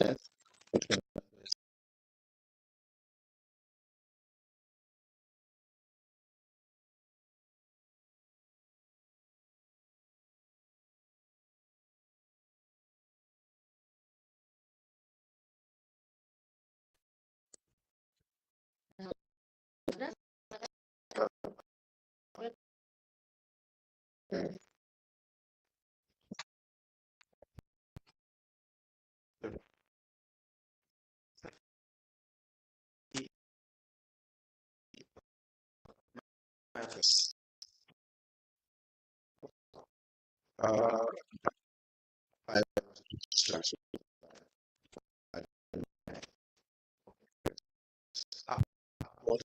Yes. Yes. Uh, I distraction. What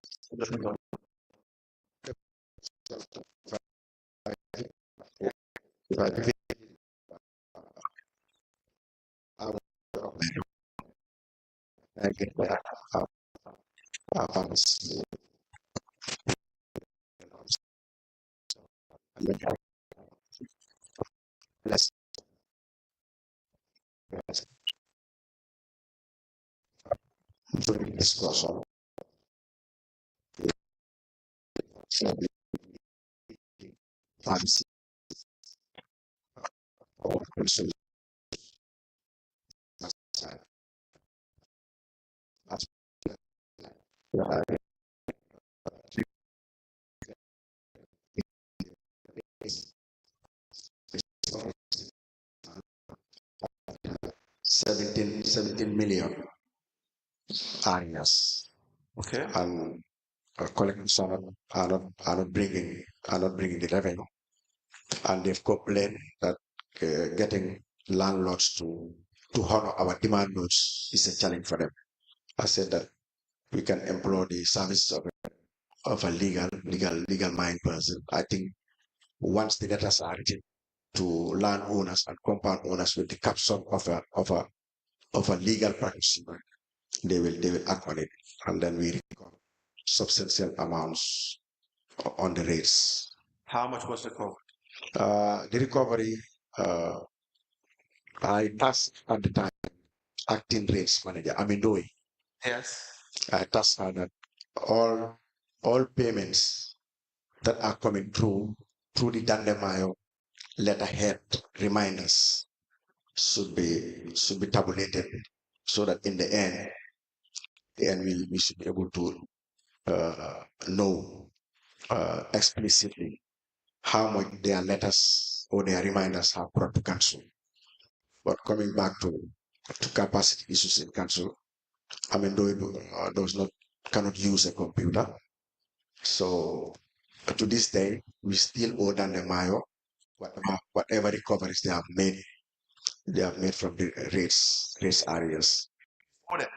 I get that. Let's during discussion. Privacy or consumer side. 17 million areas, Okay. and collectors are not bringing the revenue, and they've complained that getting landlords to honor our demand notes is a challenge for them. I said that we can employ the services of a legal mind person. I think once the letters are written to landowners and compound owners with the caption of a legal practitioner, they will act on it, and then we recover substantial amounts on the rates. How much was the cost? The recovery, I tasked at the time acting rates manager Amindoi. Yes. I tasked her that all payments that are coming through the Dandemayo letterhead reminders should be tabulated, so that in the end we should be able to know explicitly how much their letters or their reminders have brought to council. But coming back to capacity issues in council, I mean, does not cannot use a computer. So to this day, we still owe Dandemayo whatever recoveries they have made from the rates areas.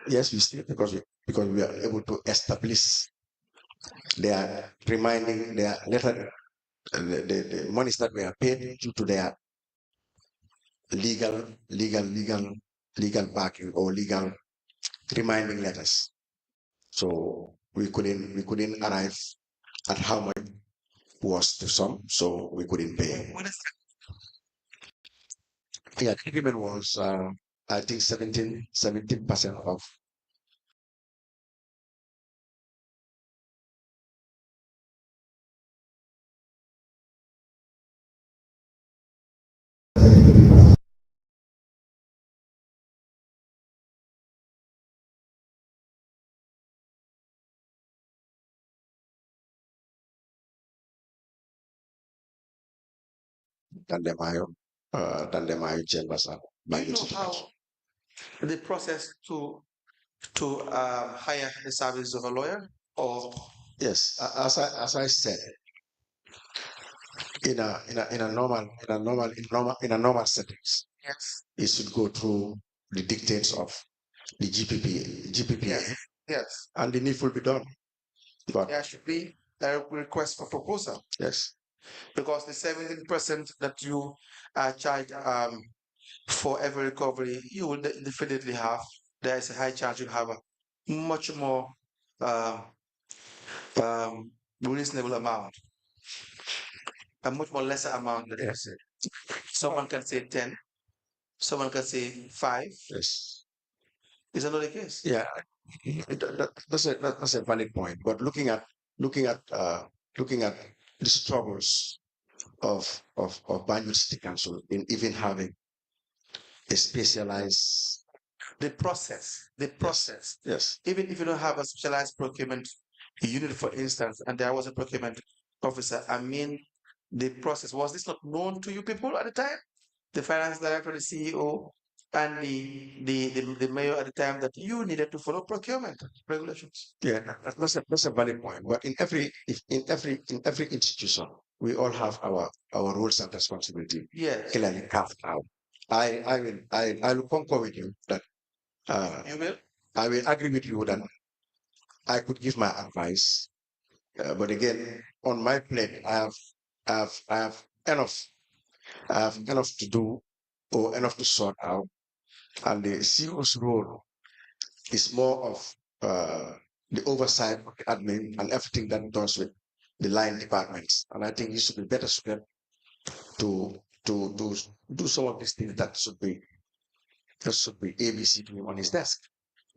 Yes, we still, because we are able to establish their reminding their letter, the monies that were paid due to their legal legal backing or legal reminding letters. So we couldn't arrive at how much was the sum, so we couldn't pay. What is Yeah, the agreement was I think 17% of Dandemayo chambers are do by you know how the process to hire the service of a lawyer? Or Yes, as I said, in a normal settings, yes, it should go through the dictates of the GPPA, yes, yes, and the need will be done. But there should be a request for proposal, yes, because the 17% that you charge for every recovery, you will definitely have. There is a high charge. You have a much more um, reasonable amount, a much more lesser amount than you said. Someone can say 10, someone can say 5. yes, Is another case. Yeah, that's a valid point. But looking at uh, looking at the struggles of Banjul City Council in even having a specialized. The Yes, process, yes, even if you don't have a specialized procurement unit, for instance, and there was a procurement officer, I mean, the process, was this not known to you people at the time? The finance director, the CEO, and the mayor at the time, that you needed to follow procurement regulations. yeah, that's a valid point. But in every institution, we all have our roles and responsibility Yes, clearly carved out. I will concur with you that you will. I will agree with you that I could give my advice. But again, on my plate, I have enough. I have enough to do or enough to sort out. And the CEO's role is more of the oversight of the admin and everything that does with the line departments. And I think he should be better suited to to do some of these things that should be ABC to him on his desk.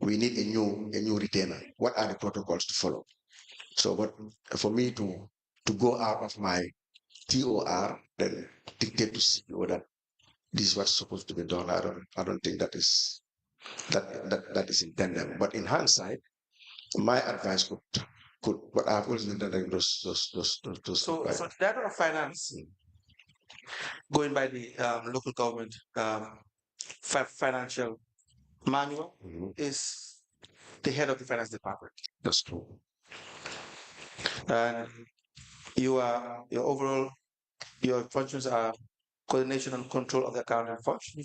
We need a new retainer. What are the protocols to follow? So, but for me to go out of my TOR, then dictate to CEO that this is what's supposed to be done. I don't think that is intended. But in hindsight, my advice could but I've always been telling those So advice. the director of finance, going by the local government financial manual, Mhm. is the head of the finance department. That's true. And your overall your functions are coordination and control of the accounting function,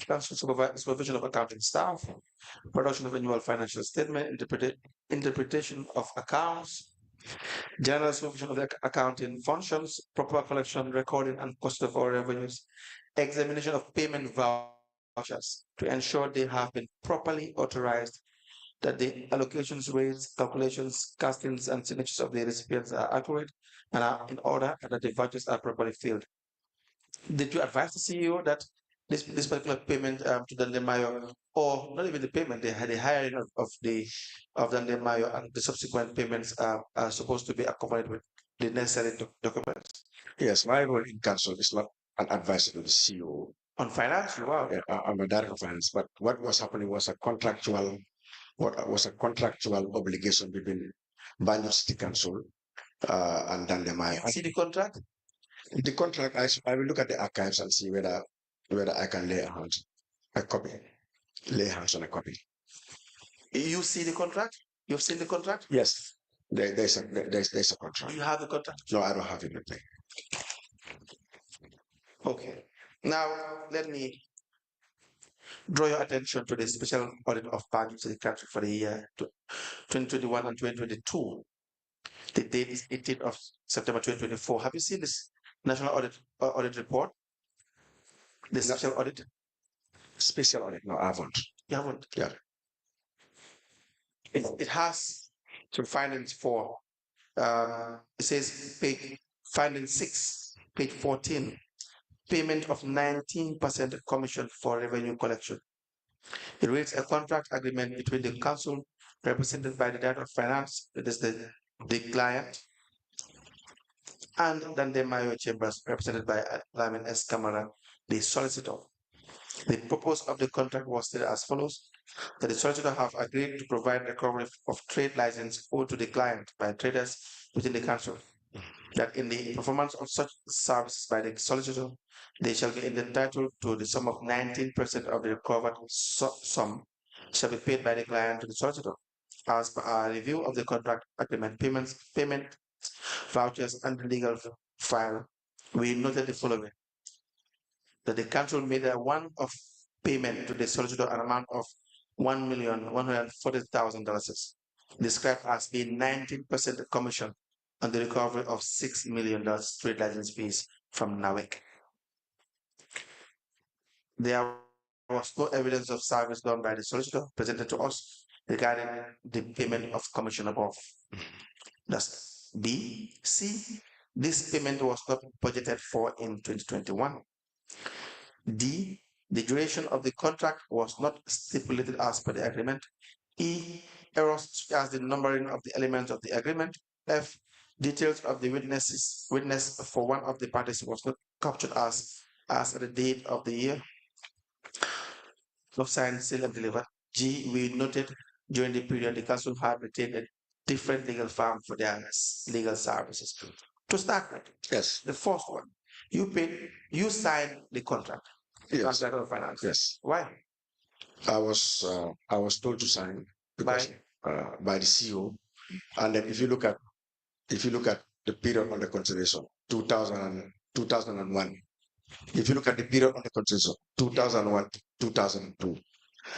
supervision of accounting staff, production of annual financial statement, interpretation of accounts, general supervision of the accounting functions, proper collection, recording, and cost of our revenues, examination of payment vouchers to ensure they have been properly authorized, that the allocations, rates, calculations, castings, and signatures of the recipients are accurate and are in order, and that the vouchers are properly filled. Did you advise the CEO that this particular payment to Dandemayo, or not even the payment, they had the hiring of Dandemayo, and the subsequent payments are supposed to be accompanied with the necessary documents? Yes, my role in council is not an advisor to the CEO. On finance, you are. I'm a director of finance, but what was happening was a contractual obligation between Banjul City Council and Dandemai. You see the contract? The contract, I will look at the archives and see whether I can a copy, lay hands on a copy. You see the contract? You've seen the contract? Yes, there's a Do contract. you have the contract? No, I don't have it with me. Okay. Now, let me draw your attention to the special audit of Banjul City Council for the year 2021 and 2022. The date is 18th of September 2024. Have you seen this national audit report? The No, special audit? special audit. No, I haven't. You haven't. Yeah. It has some findings for it says page finding 6, page 14, payment of 19% commission for revenue collection. It reads a contract agreement between the council represented by the director of finance, that is the client, and then the Mayo Chambers represented by Lamin S. Camara, the solicitor. The purpose of the contract was stated as follows: that the solicitor have agreed to provide recovery of trade license owed to the client by traders within the council, that in the performance of such services by the solicitor, they shall be entitled to the sum of 19% of the recovered sum shall be paid by the client to the solicitor. As per our review of the contract agreement, payment vouchers, and the legal file, we noted the following: that the council made a one-off payment to the solicitor an amount of $1,140,000, described as being 19% commission on the recovery of $6 million trade license fees from NAWEC. There was no evidence of service done by the solicitor presented to us regarding the payment of commission above. That's B. C. This payment was not budgeted for in 2021. D. The duration of the contract was not stipulated as per the agreement. E, errors as the numbering of the elements of the agreement. F, details of the witness for one of the parties was not captured as the date of the year of signed, sealed, and delivered. G, we noted during the period the council had retained a different legal firm for their legal services. To start with, Yes. the first one, you signed the contract. Yes. Contract of finance. Yes. Why? I was told to sign because by the CEO. And then if you look at the period under consideration, 2001. If you look at the period under consideration, 2001 to 2002,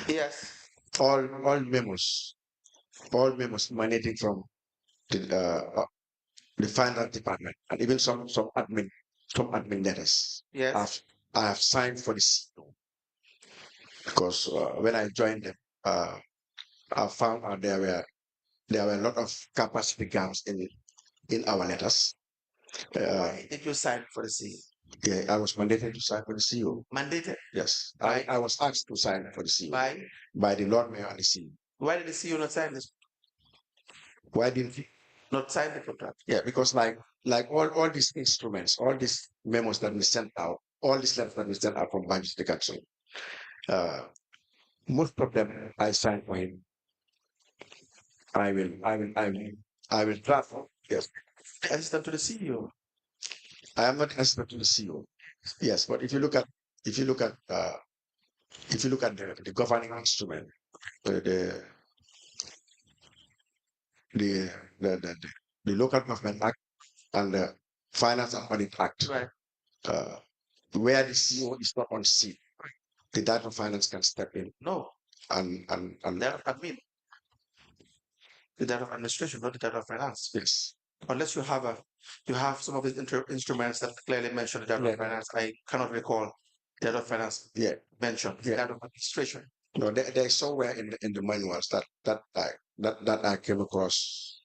Yes. all memos, emanating from the finance department and even some admin letters. Yes. I have signed for the CEO because when I joined them, I found out there were a lot of capacity gaps in our letters. Why did you sign for the CEO? Yeah, I was mandated to sign for the CEO. Mandated? Yes, By? I was asked to sign for the CEO By? by the Lord Mayor and the CEO. Why did the CEO not sign this? Why didn't he? Not sign the contract? Yeah, because like all these instruments, all these memos that we sent out, all these letters that we sent out from Banjul to the council, most of them I signed for him. I will draft. Yes, Assistant to the CEO. I am not assistant to the CEO. Yes, but if you look at the governing instrument, the the the the, the, the Local Government Act and the Finance and Audit Act, Right. where the CEO is not on seat, the Director of Finance can step in. No. And That admin. The Director of Administration, not the Director of Finance. Yes. Unless you have some of these instruments that clearly mention the Director of Finance. I cannot recall the Director of Finance mentioned. The Director of Administration. No, there's somewhere in the manuals that I came across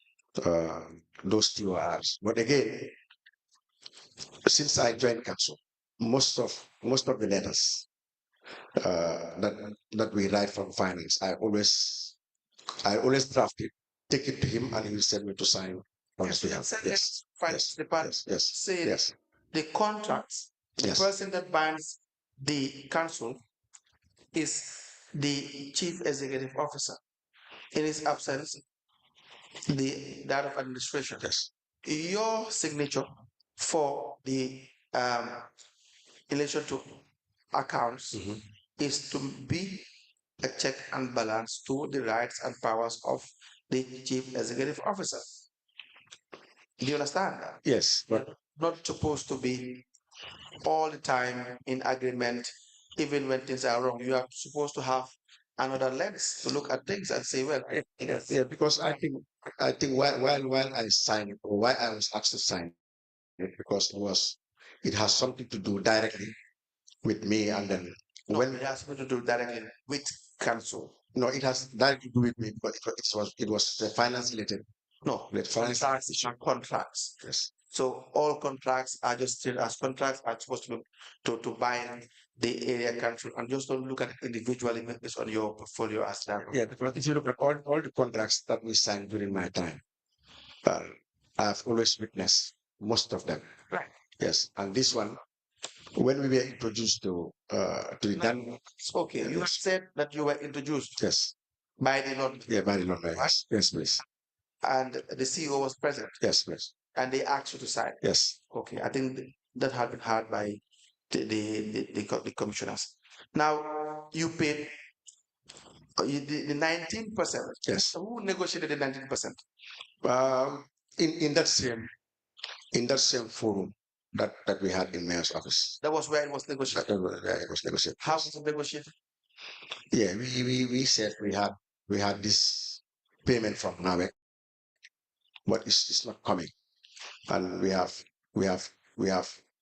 those two words. But again, since I joined council, most of the letters that we write from finance, I always draft it, take it to him, and he will send me to sign on his behalf. Yes. Finance department said the contracts, the person that binds the council is the chief executive officer. In his absence, that of administration. Yes. Your signature for the relation to accounts is to be a check and balance to the rights and powers of the chief executive officer. Do you understand that? Yes, but not supposed to be all the time in agreement, even when things are wrong. You are supposed to have another lens to look at things and say, well, yeah, because I think while I signed it, or why I was asked to sign it, because it has something to do directly with me, and then when it has something to do directly with council. No, it has directly to do with me, but it was finance related. No, finance contracts are contracts. Yes. So all contracts are just treated as contracts, are supposed to bind the area council, and just don't look at it individually based on your portfolio as that. Yeah, because if you look at all the contracts that we signed during my time, I've always witnessed most of them. Right. Yes, and this one, when we were introduced to the Dan. Okay, you have said that you were introduced. Yes. By the Lord. Yeah, by the Lord. Yes, yes, please. And the CEO was present. Yes, please. And they asked you to sign. Yes. Okay, I think that had been heard by the commissioners. Now you paid the 19%. Yes. Who negotiated the 19%? In that same forum that we had in mayor's office. That was where it was negotiated. It was negotiated. How was it negotiated? Yeah, we said we had this payment from NAWEC, but it's not coming, and we have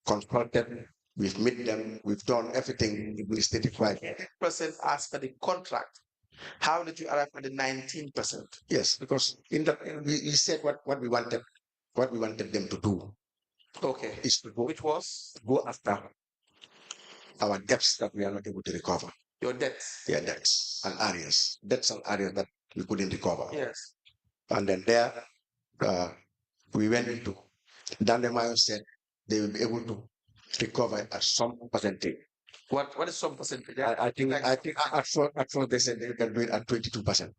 consulted, we've met them, we've done everything administrative-wise. 8% asked for the contract. How did you arrive at the 19%? Yes, because in that we said what we wanted them to do. Okay. Is to go, which was go after our debts that we are not able to recover. Your debts. Yeah, debts and areas that we couldn't recover. Yes. And then there, we went into. Dandemayo said they will be able to recover at some percentage. What is some percentage? I think at first they said they can do it at 22%.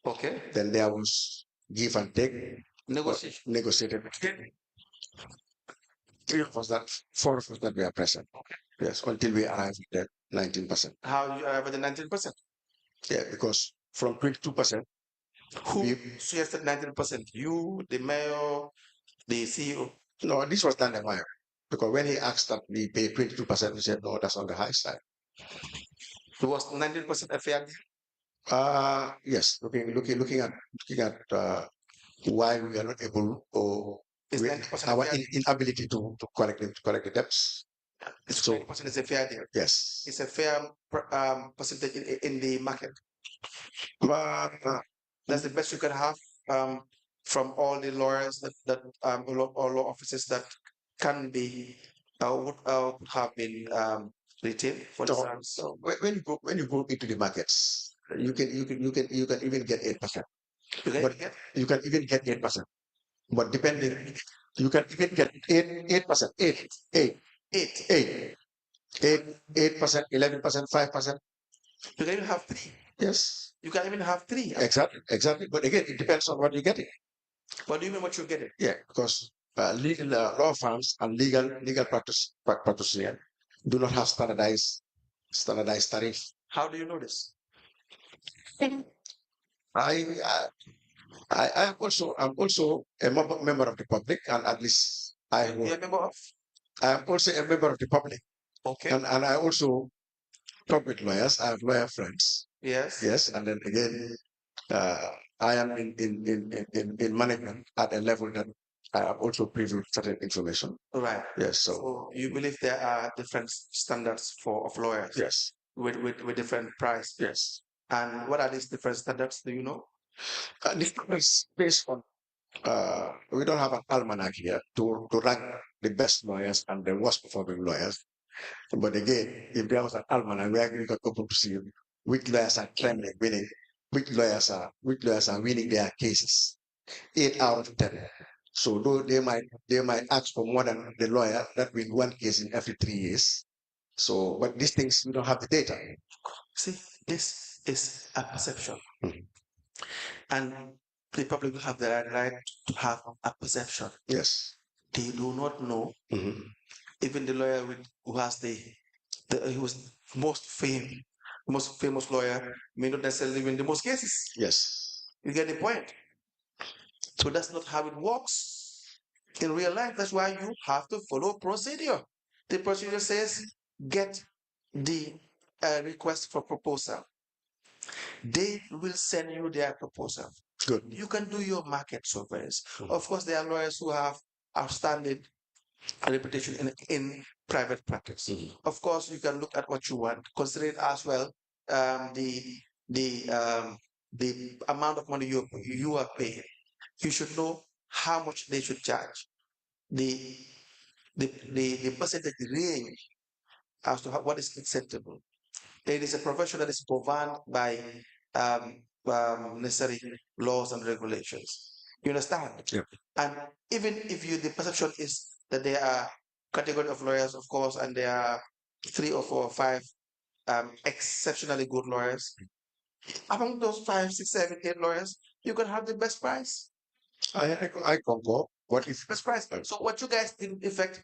Okay. Then there was give and take, Negotiation. negotiated. Four of us that were present. Okay. Yes, until we arrived at 19%. How you arrive at the 19%? Yeah, because from 22%, Who suggested 19%? You, the mayor, the CEO? No, this was done Dandemayo. Because when he asked that we pay 22%, we said, no, that's on the high side. It was 19% a fair deal? Yes, looking at why we are not able, or Is 90% a our fair deal? inability to collect the debts. It's So 90% is a fair deal. yes, It's a fair percentage in the market. That's the best you can have from all the lawyers or law offices that can be would have been retained for the service. so when you go into the markets, you can even get 8%. Okay? But you can even get 8%. But depending, you can even get 8%, 8%, 11%, 5%. You can even have 3. Yes, You can even have 3. exactly. But again, it depends on what you're getting. What do you mean what you're getting? Yeah, because legal law firms and legal practitioners do not have standardized tariff. How do you know this? I uh, I'm also a member of the public, and at least You're a member of? I am also a member of the public, Okay. and I also talk with lawyers. I have lawyer friends. Yes. Yes, and then again, I am in management at a level that I am also privy to certain information. Right. Yes, So you believe there are different standards of lawyers yes, with different price. yes. And what are these different standards? Do you know? This is based on we don't have an almanac here to rank the best lawyers and the worst performing lawyers. But again, if there was an almanac, we could open to see which lawyers are trending, winning, which lawyers are winning their cases. 8 out of 10. So though they might ask for more than the lawyer that win one case in every 3 years. So, but these things we don't have the data. See, this is a perception. Mhm. And the public will have the right to have a perception. Yes. They do not know. Mhm. Even the lawyer who has who was most famous lawyer may not necessarily win the most cases. Yes. You get the point? So that's not how it works in real life. That's why you have to follow procedure. The procedure says get the request for proposal. They will send you their proposal. Good. You can do your market surveys. Mhm. Of course, there are lawyers who have outstanding reputation in private practice. Mhm. Of course, you can look at what you want, consider it as well the the amount of money you are paying. You should know how much they should charge, the the percentage range as to what is acceptable. It is a profession that is governed by necessary laws and regulations. You understand? Yeah. And even if the perception is that there are category of lawyers, of course, and there are 3 or 4 or 5 exceptionally good lawyers. Among those 5, 6, 7, 8 lawyers, you can have the best price. I concur. What if Best price. So what you guys did, in effect,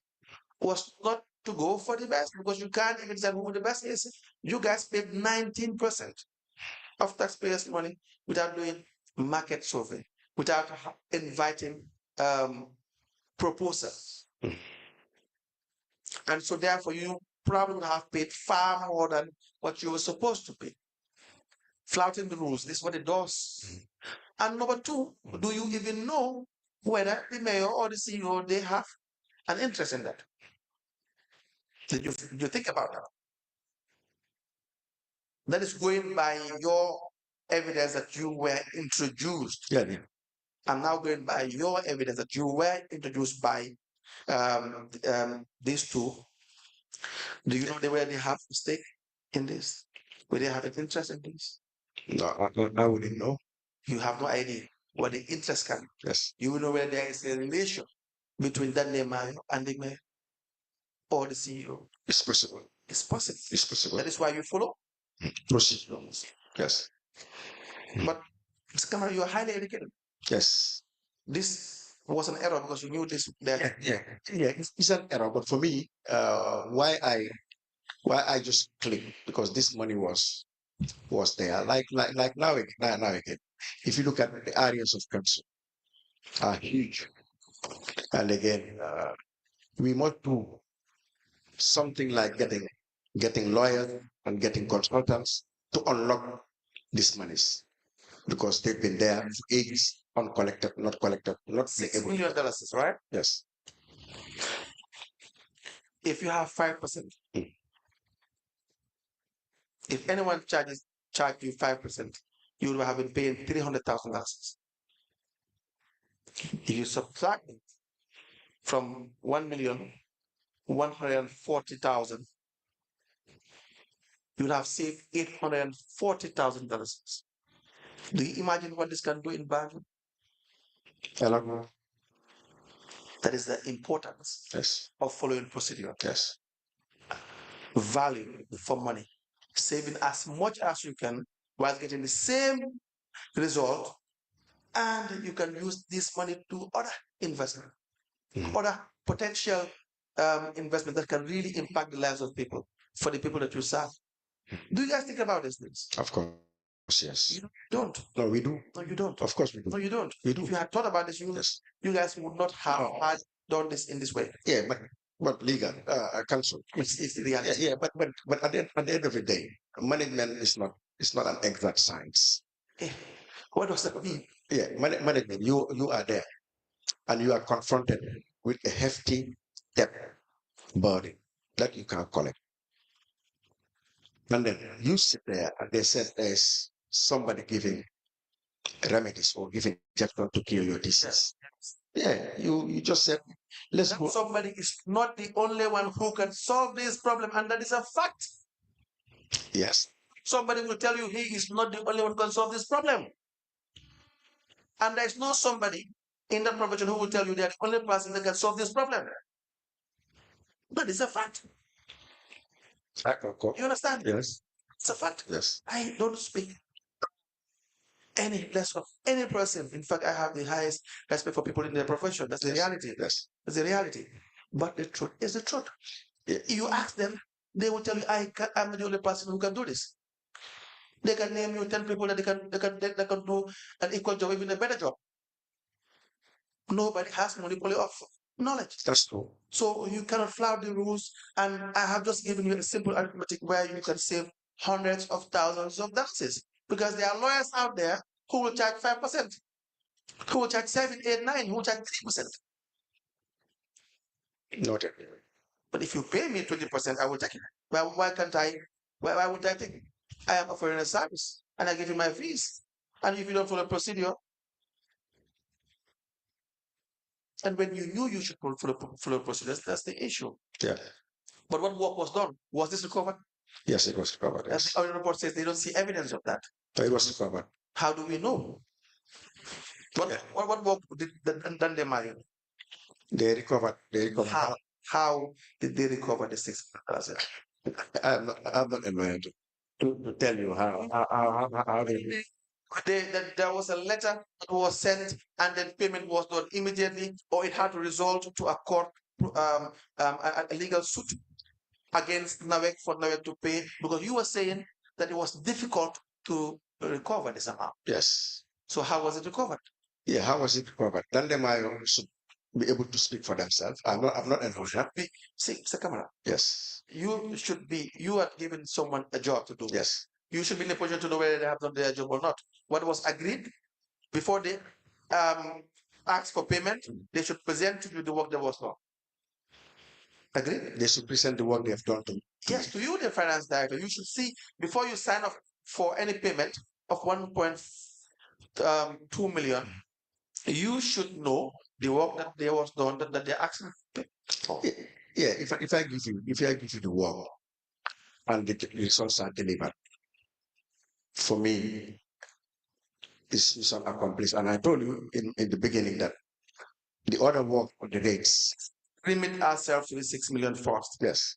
was not to go for the best because you can't even decide who the best is. You guys paid 19% of taxpayers' money without doing market survey, without inviting proposals. Mm. And so therefore you probably would have paid far more than what you were supposed to pay. Flouting the rules, this is what it does. And number 2, do you even know whether the mayor or the CEO they have an interest in that? Did you think about that? That is going by your evidence that you were introduced. Yeah. I'm now going by your evidence that you were introduced by these two. Do you know where they have a stake in this? Will they have an interest in this? No, I wouldn't know. You have no idea what the interest can be. Yes, You will know whether there is a relation between that mayor and the mayor or the CEO. it's possible. It's possible. It's possible. That is why you follow Procedure. Yes. But Mr. Camara, you are highly educated. Yes. This was an error because you knew this. Yeah. It's an error, but for me, why I just clicked because this money was there. Like now again. If you look at the areas of council are huge, and again, we must do something like getting lawyers and getting consultants to unlock these monies because they've been there for ages, uncollected, not collected, not being $6 able to. million, right? Yes. If you have 5%, Mm. if anyone charge you 5%, you will have been paying $300,000. If you subtract it from 1,140,000, you will have saved $840,000. Do you imagine what this can do in banking? Hello. That is the importance Yes. of following procedure. Yes. Value for money, saving as much as you can while getting the same result, and you can use this money to other investment, other potential investment that can really impact the lives of people for the people that you serve. Do you guys think about these things? Of course. Yes. You don't. No, we do. No, you don't. Of course we do. No, you don't. We do. If you had thought about this, Yes. you guys would not have No. had done this in this way. Yeah, but legal council. It's the reality. Yeah, but at the end of the day, management is not an exact science. What does that mean? Yeah, management. You are there, and you are confronted with a hefty debt burden that you can't collect, and then you sit there, and they said there's somebody giving remedies or giving injection to kill your disease. Yeah, you just said, let's go. Somebody is not the only one who can solve this problem, and that is a fact. Yes. Somebody will tell you he is not the only one who can solve this problem. And there is no somebody in that profession who will tell you they are the only person that can solve this problem. That is a fact. You understand? Yes. It's a fact. Yes. I don't speak any less of any person. In fact, I have the highest respect for people in their profession. That's the reality. Yes. That's the reality. But the truth is the truth. Yeah. You ask them, they will tell you, I'm the only person who can do this. They can name you 10 people that they can do an equal job, even a better job. Nobody has monopoly of knowledge. That's true. So you cannot flout the rules. And I have just given you a simple arithmetic where you can save hundreds of thousands of dollars because there are lawyers out there who will charge 5%, who will charge 7, 8, 9, who will charge 3%. Noted. But if you pay me 20%, I will take it. Well, why can't I? Why would I take it? I am offering a service and I give you my fees. And if you don't follow procedure, and when you knew you should follow procedures, that's the issue. Yeah. But what work was done? Was this recovered? Yes, it was recovered. And Yes. the audit report says they don't see evidence of that. So it was recovered. How do we know? What work did done they marry? They recovered. How did they recover the $600,000? I'm not aware to tell you how There was a letter that was sent and then payment was done immediately, or it had to result to a court, a legal suit against NAWEC for NAWEC to pay, because you were saying that it was difficult to recover this amount. Yes. So how was it recovered? Yeah, how was it recovered? Then they might should be able to speak for themselves. I'm not an lawyer. See, Mr. Camara. Yes. You are giving someone a job to do. Yes. You should be in a position to know whether they have done their job or not. What was agreed before they ask for payment, they should present to you the work that was done. Agreed? They should present the work they have done to me. Yes, to you, the finance director. You should see before you sign off for any payment of 1.2 million. You should know the work that there was done that they're asking for. Yeah. If I give you the work and the results are delivered, for me, is unaccomplished. And I told you in the beginning that the other work on the rates. Limit ourselves to the 6 million first. Yes.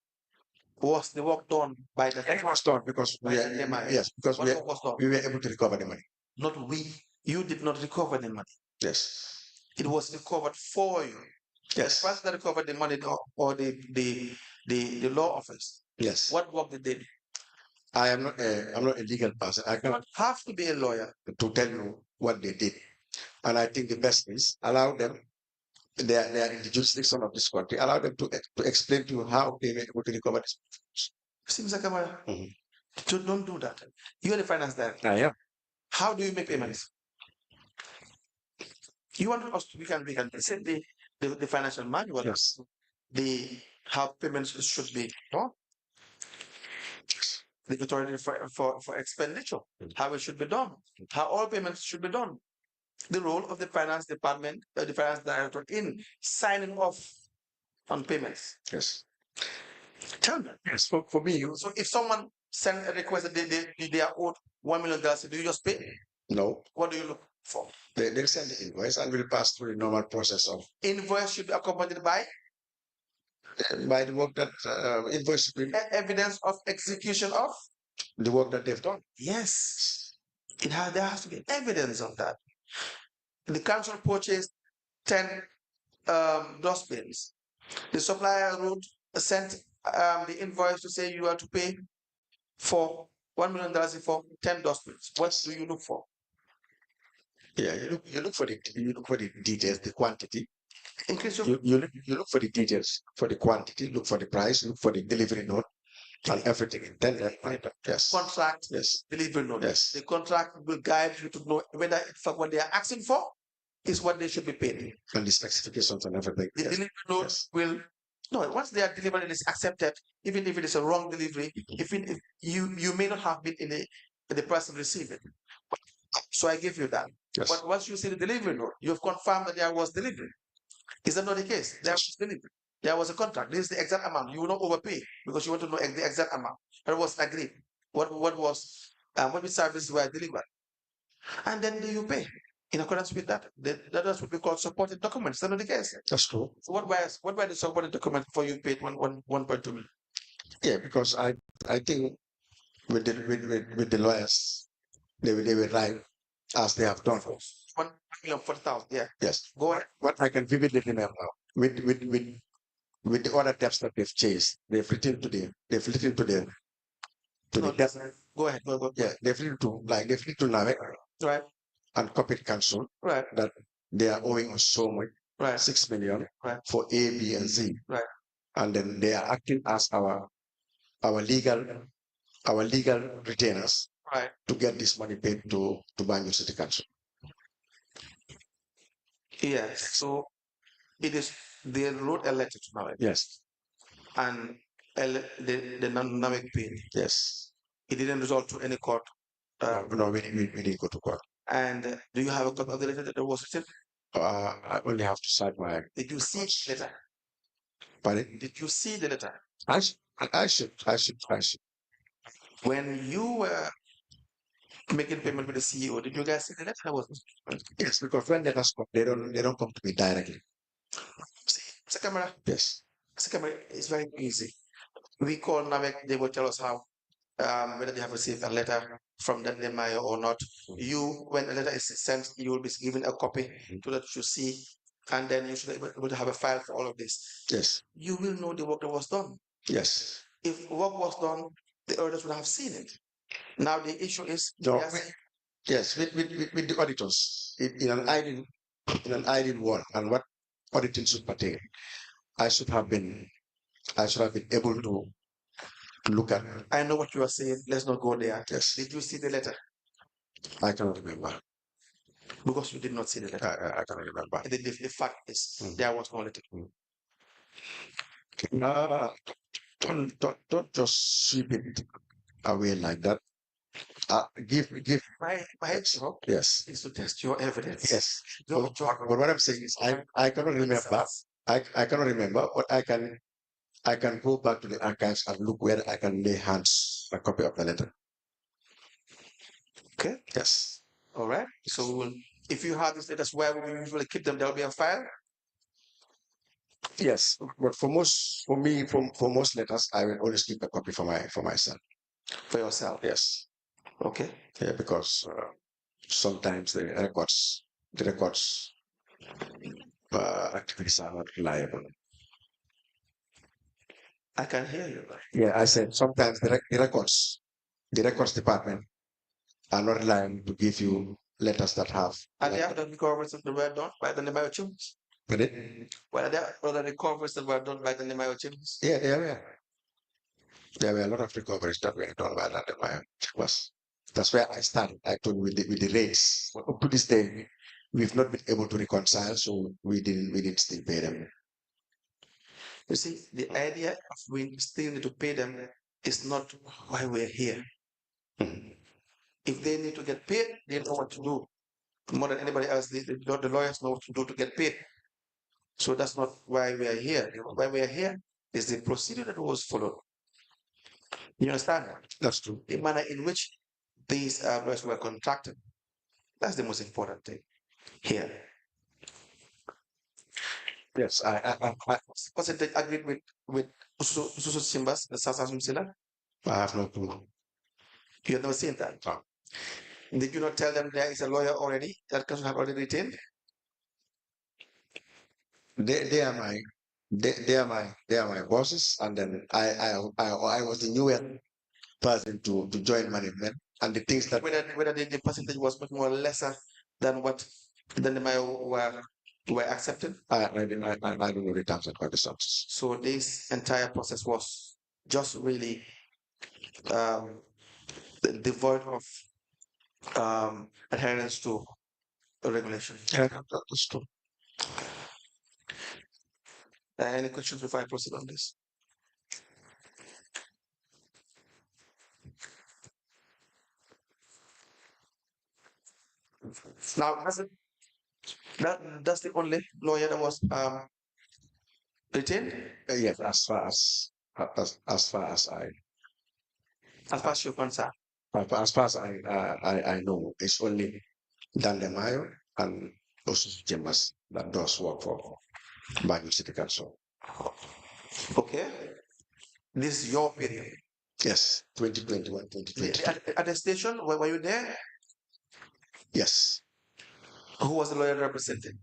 Was the work done by the It was done because by the MI? yes, because What work was done? we were able to recover the money. Not we. You did not recover the money. Yes. It was recovered for you. Yes. The person that recovered the money or the law office. Yes. What work they did? I'm not a legal person. I You cannot don't have to be a lawyer to tell you what they did. And I think the best is allow them. They are in the jurisdiction of this country. Allow them to explain to you how they were able to recover this. Seems like Camara. Mhm. Don't do that. You are the finance director. I am. How do you make payments? You want us to, we can send the financial manual. Yes. The how payments should be done. The authority for expenditure, how it should be done, how all payments should be done. The role of the finance department, the finance director in signing off on payments. Yes. Tell me. Yes. For me, So if someone send a request that they are owed $1 million, do you just pay? no. What do you look for? They'll send the invoice and we'll pass through the normal process of Invoice should be accompanied by the work that invoice should be evidence of execution of the work that they've done. yes. There has to be evidence of that. The council purchased 10 dustbins. The supplier sent the invoice to say you are to pay for $1 million for 10 dustbins. What do you look for? Yeah, you look for the details, the quantity. In case of You look for the details, for the quantity, look for the price, look for the delivery note, and everything. Then yes. Contract, yes, delivery note. Yes. The contract will guide you to know whether in fact what they are asking for is what they should be paid. And the specifications and everything. The delivery note will no, once they are delivered and it's accepted, even if it is a wrong delivery, if you may not have been in the person receiving. So I give you that. Yes. But once you see the delivery note, you've confirmed that there was delivery. Is that not the case? There was delivery. There was a contract. This is the exact amount. You will not overpay because you want to know the exact amount. That was agreed. What services were delivered, and then you pay in accordance with that. That is what we call supported documents. Is that not the case? That's true. So what were the supported documents for you paid 1.2 million? Yeah, because I think with the lawyers, they were right as they have done. 1,040,000. Yeah. Yes. Go ahead. What I can vividly remember with the other debts that they've chased, they've written to the No, debt. Go ahead. Go. Yeah, they've written to NAVEC Right. and corporate council Right. that they are owing us so much, Right. 6 million Right. for A, B, and Z. Right. And then they are acting as our legal retainers Right. to get this money paid to Banjul City Council. Yes. So it is they wrote a letter to NAVEC. Yes. And the NAVEC paid. Yes. It didn't result to any court. No, we didn't go to court. And do you have a copy of the letter that was written? I only have to cite my. Did you see the letter? Pardon? Did you see the letter? I should. When you were making payment with the CEO, did you guys see the letter? Yes, because when letters come, they don't come to me directly. See, Mr. Camara. Yes. Mr. Camara, it's very easy. We call NAVEC, they will tell us how whether they have received a letter from that MI or not. You, when a letter is sent, you will be given a copy so that you see, and then you should be able to have a file for all of this. Yes. You will know the work that was done. Yes. If work was done, the auditors would have seen it. Now the issue is yes, with the auditors in an ideal world, and what auditing should pertain, I should have been able to look at. I know what you are saying. Let's not go there. Yes. Did you see the letter? I cannot remember. Because you did not see the letter. I cannot remember. The fact is, there was no letter. Don't just sweep it away like that. Give my job yes is to test your evidence. Yes. But what I'm saying is I cannot remember. I cannot remember, but I can go back to the archives and look where I can lay hands a copy of the letter. Okay. Yes. All right. So if you have these letters, where we usually keep them, there'll be a file. Yes. But for me, for most letters, I will always keep a copy for myself. For yourself. Yes. Okay. Yeah, because sometimes the records activities are not reliable. I can hear you. Yeah, I said sometimes the records department are not reliable to give you letters that have. And there are other recoveries that were done by the Nemayo children. With it? Well, there are other recoveries that were done by the Nemayo children. Yeah, there were a lot of recoveries that were done by that. That's where I started. I told you with the rates. But up to this day, we've not been able to reconcile, so we didn't still pay them. You see, the idea of we still need to pay them is not why we're here. Mhm. If they need to get paid, they know what to do. More than anybody else, the lawyers know what to do to get paid. So that's not why we are here. Why we are here is the procedure that was followed. You understand? That's true. The manner in which these lawyers were contracted. That's the most important thing here. Yes, Percentage agreed with Ususu Simbas, the Sasasum Sila? I have no clue. You have never seen that. No. Did you not tell them there is a lawyer already that council have already retained? They are my they are my bosses, and then I was the newest person to join management, and the things that Whether the percentage was much more lesser than what than the Mayo were accepted. I don't know the terms and conditions. So this entire process was just really devoid of adherence to regulation. Yeah, that's true. Any questions before I proceed on this? Now, that's the only lawyer that was retained, Yes, as far as you're concerned. as far as I know, it's only Dan Lemayo and those Chambers that does work for Banjul City Council. Okay, this is your period. Yes, 2021, 2022. At the station, were you there? Yes, Who was the lawyer representing?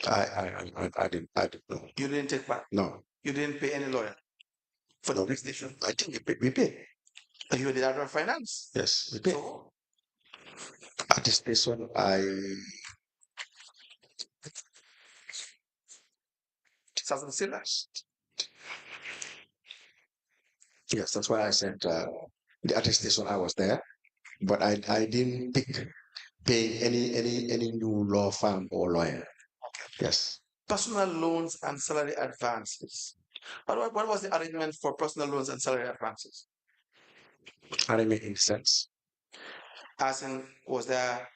I didn't know. You didn't take part. No, You didn't pay any lawyer for no, the station. I think we paid. You were the director of finance. Yes, we paid. So At the station, Southern Silas. yes, that's why I said the attestation I was there, but I didn't pick paying any new law firm or lawyer. Yes. Personal loans and salary advances. What was the arrangement for personal loans and salary advances? I didn't make any sense. As in, was there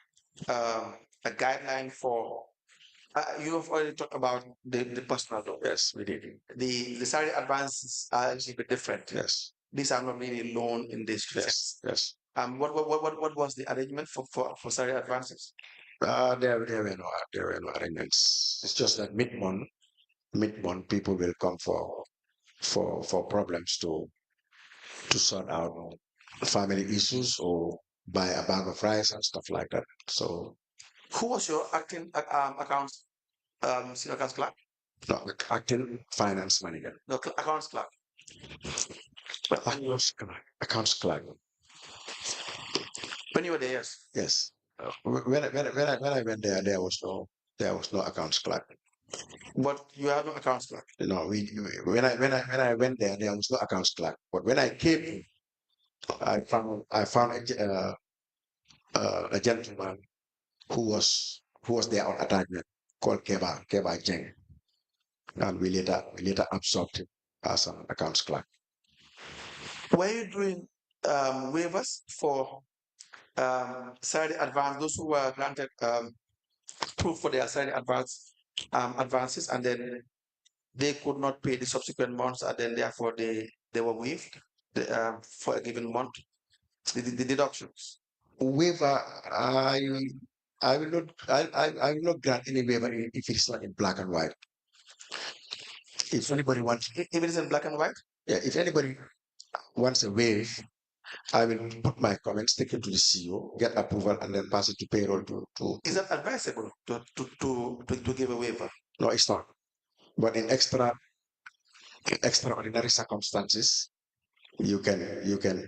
a guideline for? You have already talked about the personal loan. Yes, we did. The salary advances are actually a bit different. Yes. These are not really loan in this sense. Yes. What was the arrangement for salary advances? There were no arrangements. It's just that mid month people will come for problems to sort out family issues or buy a bag of rice and stuff like that. So Who was your acting accounts senior accounts clerk? no, acting finance manager. No, accounts clerk. Accounts clerk. When you were there, yes. Yes. When I went there, there was no accounts clerk. But you have no accounts clerk. When I went there, there was no accounts clerk. But when I came, I found a gentleman who was there on attachment called Keba Jeng, and we later absorbed him as an accounts clerk. Were you doing waivers for salary advance, those who were granted proof for their salary advances, and then they could not pay the subsequent months, and then therefore they were waived for a given month, the deductions? Waiver, I will not, I will not grant any waiver if it is not in black and white. If anybody wants, If it is in black and white, yeah, if anybody wants a waive, I will put my comments, take it to the CEO, get approval, and then pass it to payroll is that advisable to give a waiver? No, it's not. But in extraordinary circumstances, you can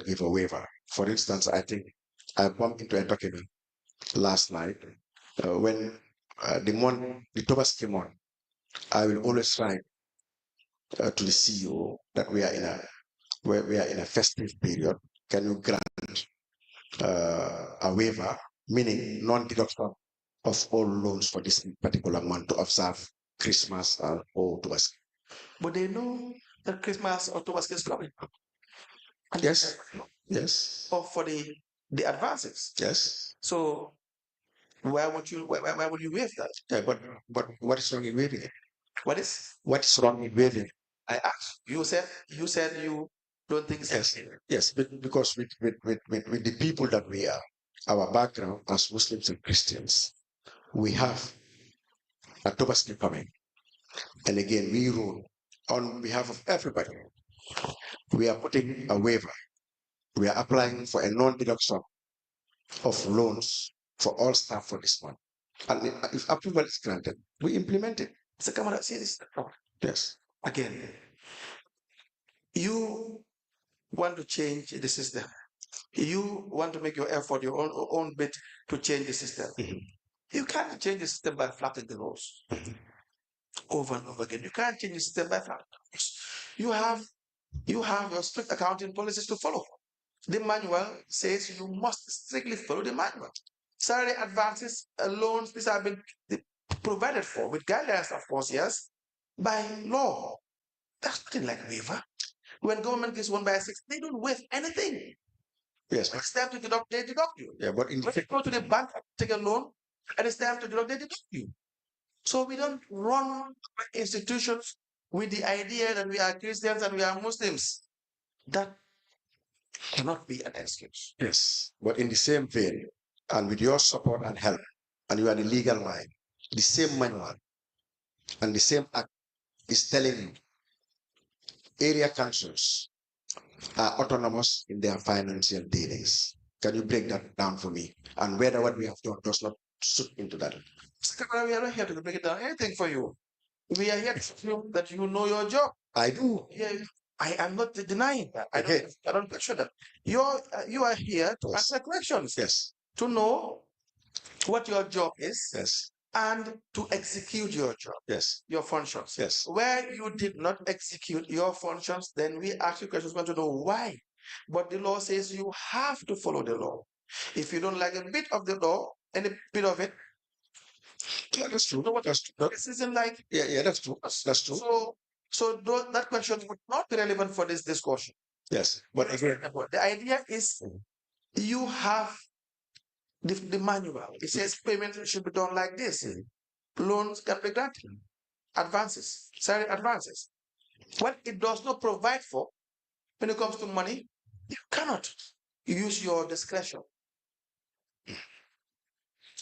give a waiver. For instance, I think I bumped into a document last night when the Tobas came on. I will always write to the CEO that we are in a festive period. Can you grant a waiver, meaning non-deduction of all loans for this particular month to observe Christmas or Tobas? But they know that Christmas or Tobasko is coming. And Yes, yes, or for the advances. yes. So why would you waive that? Yeah, but what is wrong in waiving it? What Is wrong in waiving it? I asked? You said you don't think so. Yes, yes, because with the people that we are, our background as Muslims and Christians, we have a Tobaski coming. And again, we rule on behalf of everybody. We are putting a waiver. We are applying for a non-deduction of loans for all staff for this month. And if approval is granted, we implement it. Mr. Camara, see this Yes. again. You want to change the system. You want to make your effort, your own bit to change the system. You can't change the system by flapping the laws over and over again. You can't change the system by flapping the laws. You have your strict accounting policies to follow. The manual says you must strictly follow the manual. Salary advances, loans, these have been provided for with guidelines, of course, yes, by law. That's nothing like waiver. When government gives 1/6, they don't waive anything. Yes. When it's time to deduct, they deduct you. Yeah, but in When you go to the bank, take a loan, and it's time to deduct, they deduct you. So we don't run institutions with the idea that we are Christians and we are Muslims. That cannot be an excuse. Yes, but in the same vein, and with your support and help, and you are the legal line, the same manual and the same act is telling you area councils are autonomous in their financial dealings. Can you break that down for me? And whether what we have done does not suit into that? We are not here to break it down anything for you. We are here to assume that you know your job. I do. Yeah, I am not denying that. I don't question that. You are here to answer questions. Yes. To know what your job is. Yes. And to execute your job. Yes. Your functions. Yes. Where you did not execute your functions, then we ask you questions, want to know why. But the law says you have to follow the law. If you don't like a bit of the law, any bit of it, yeah, that's true. You know what? That's true. This isn't like Yeah, that's true. That's true. So that question would not be relevant for this discussion. Yes, but again, the idea is you have the manual. It says payment should be done like this. Loans can be granted. Advances, salary advances. What it does not provide for when it comes to money, you cannot use your discretion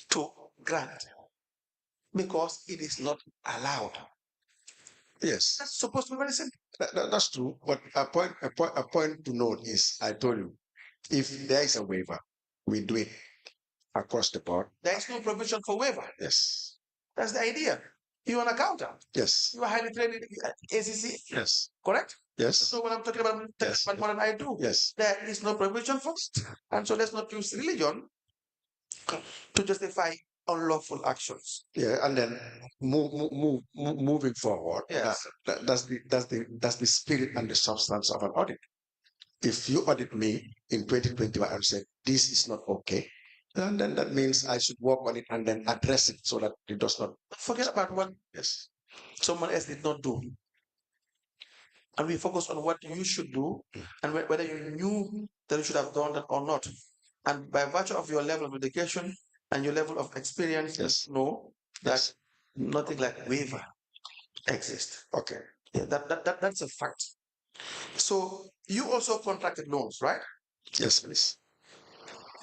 to grant because it is not allowed. Yes, that's supposed to be very simple. That's true. But a point to note is, I told you, if there is a waiver, we do it across the board. There is no provision for waiver. Yes. That's the idea. You're an accountant. Yes. You are highly trained in ACC. Yes. Correct? Yes. So when I'm talking about more than I do, yes, there is no provision for it. And so let's not use religion to justify unlawful actions. Yeah, and then moving forward. Yes. That's the spirit and the substance of an audit. If you audit me in 2021 and say this is not okay, and then that means I should work on it and then address it so that it does not. Forget about what someone else did not do. And we focus on what you should do and whether you knew that you should have done that or not. And by virtue of your level of education and your level of experience, know that nothing like waiver exists. Okay. Yeah, that's a fact. So you also contracted loans, right? Yes, please.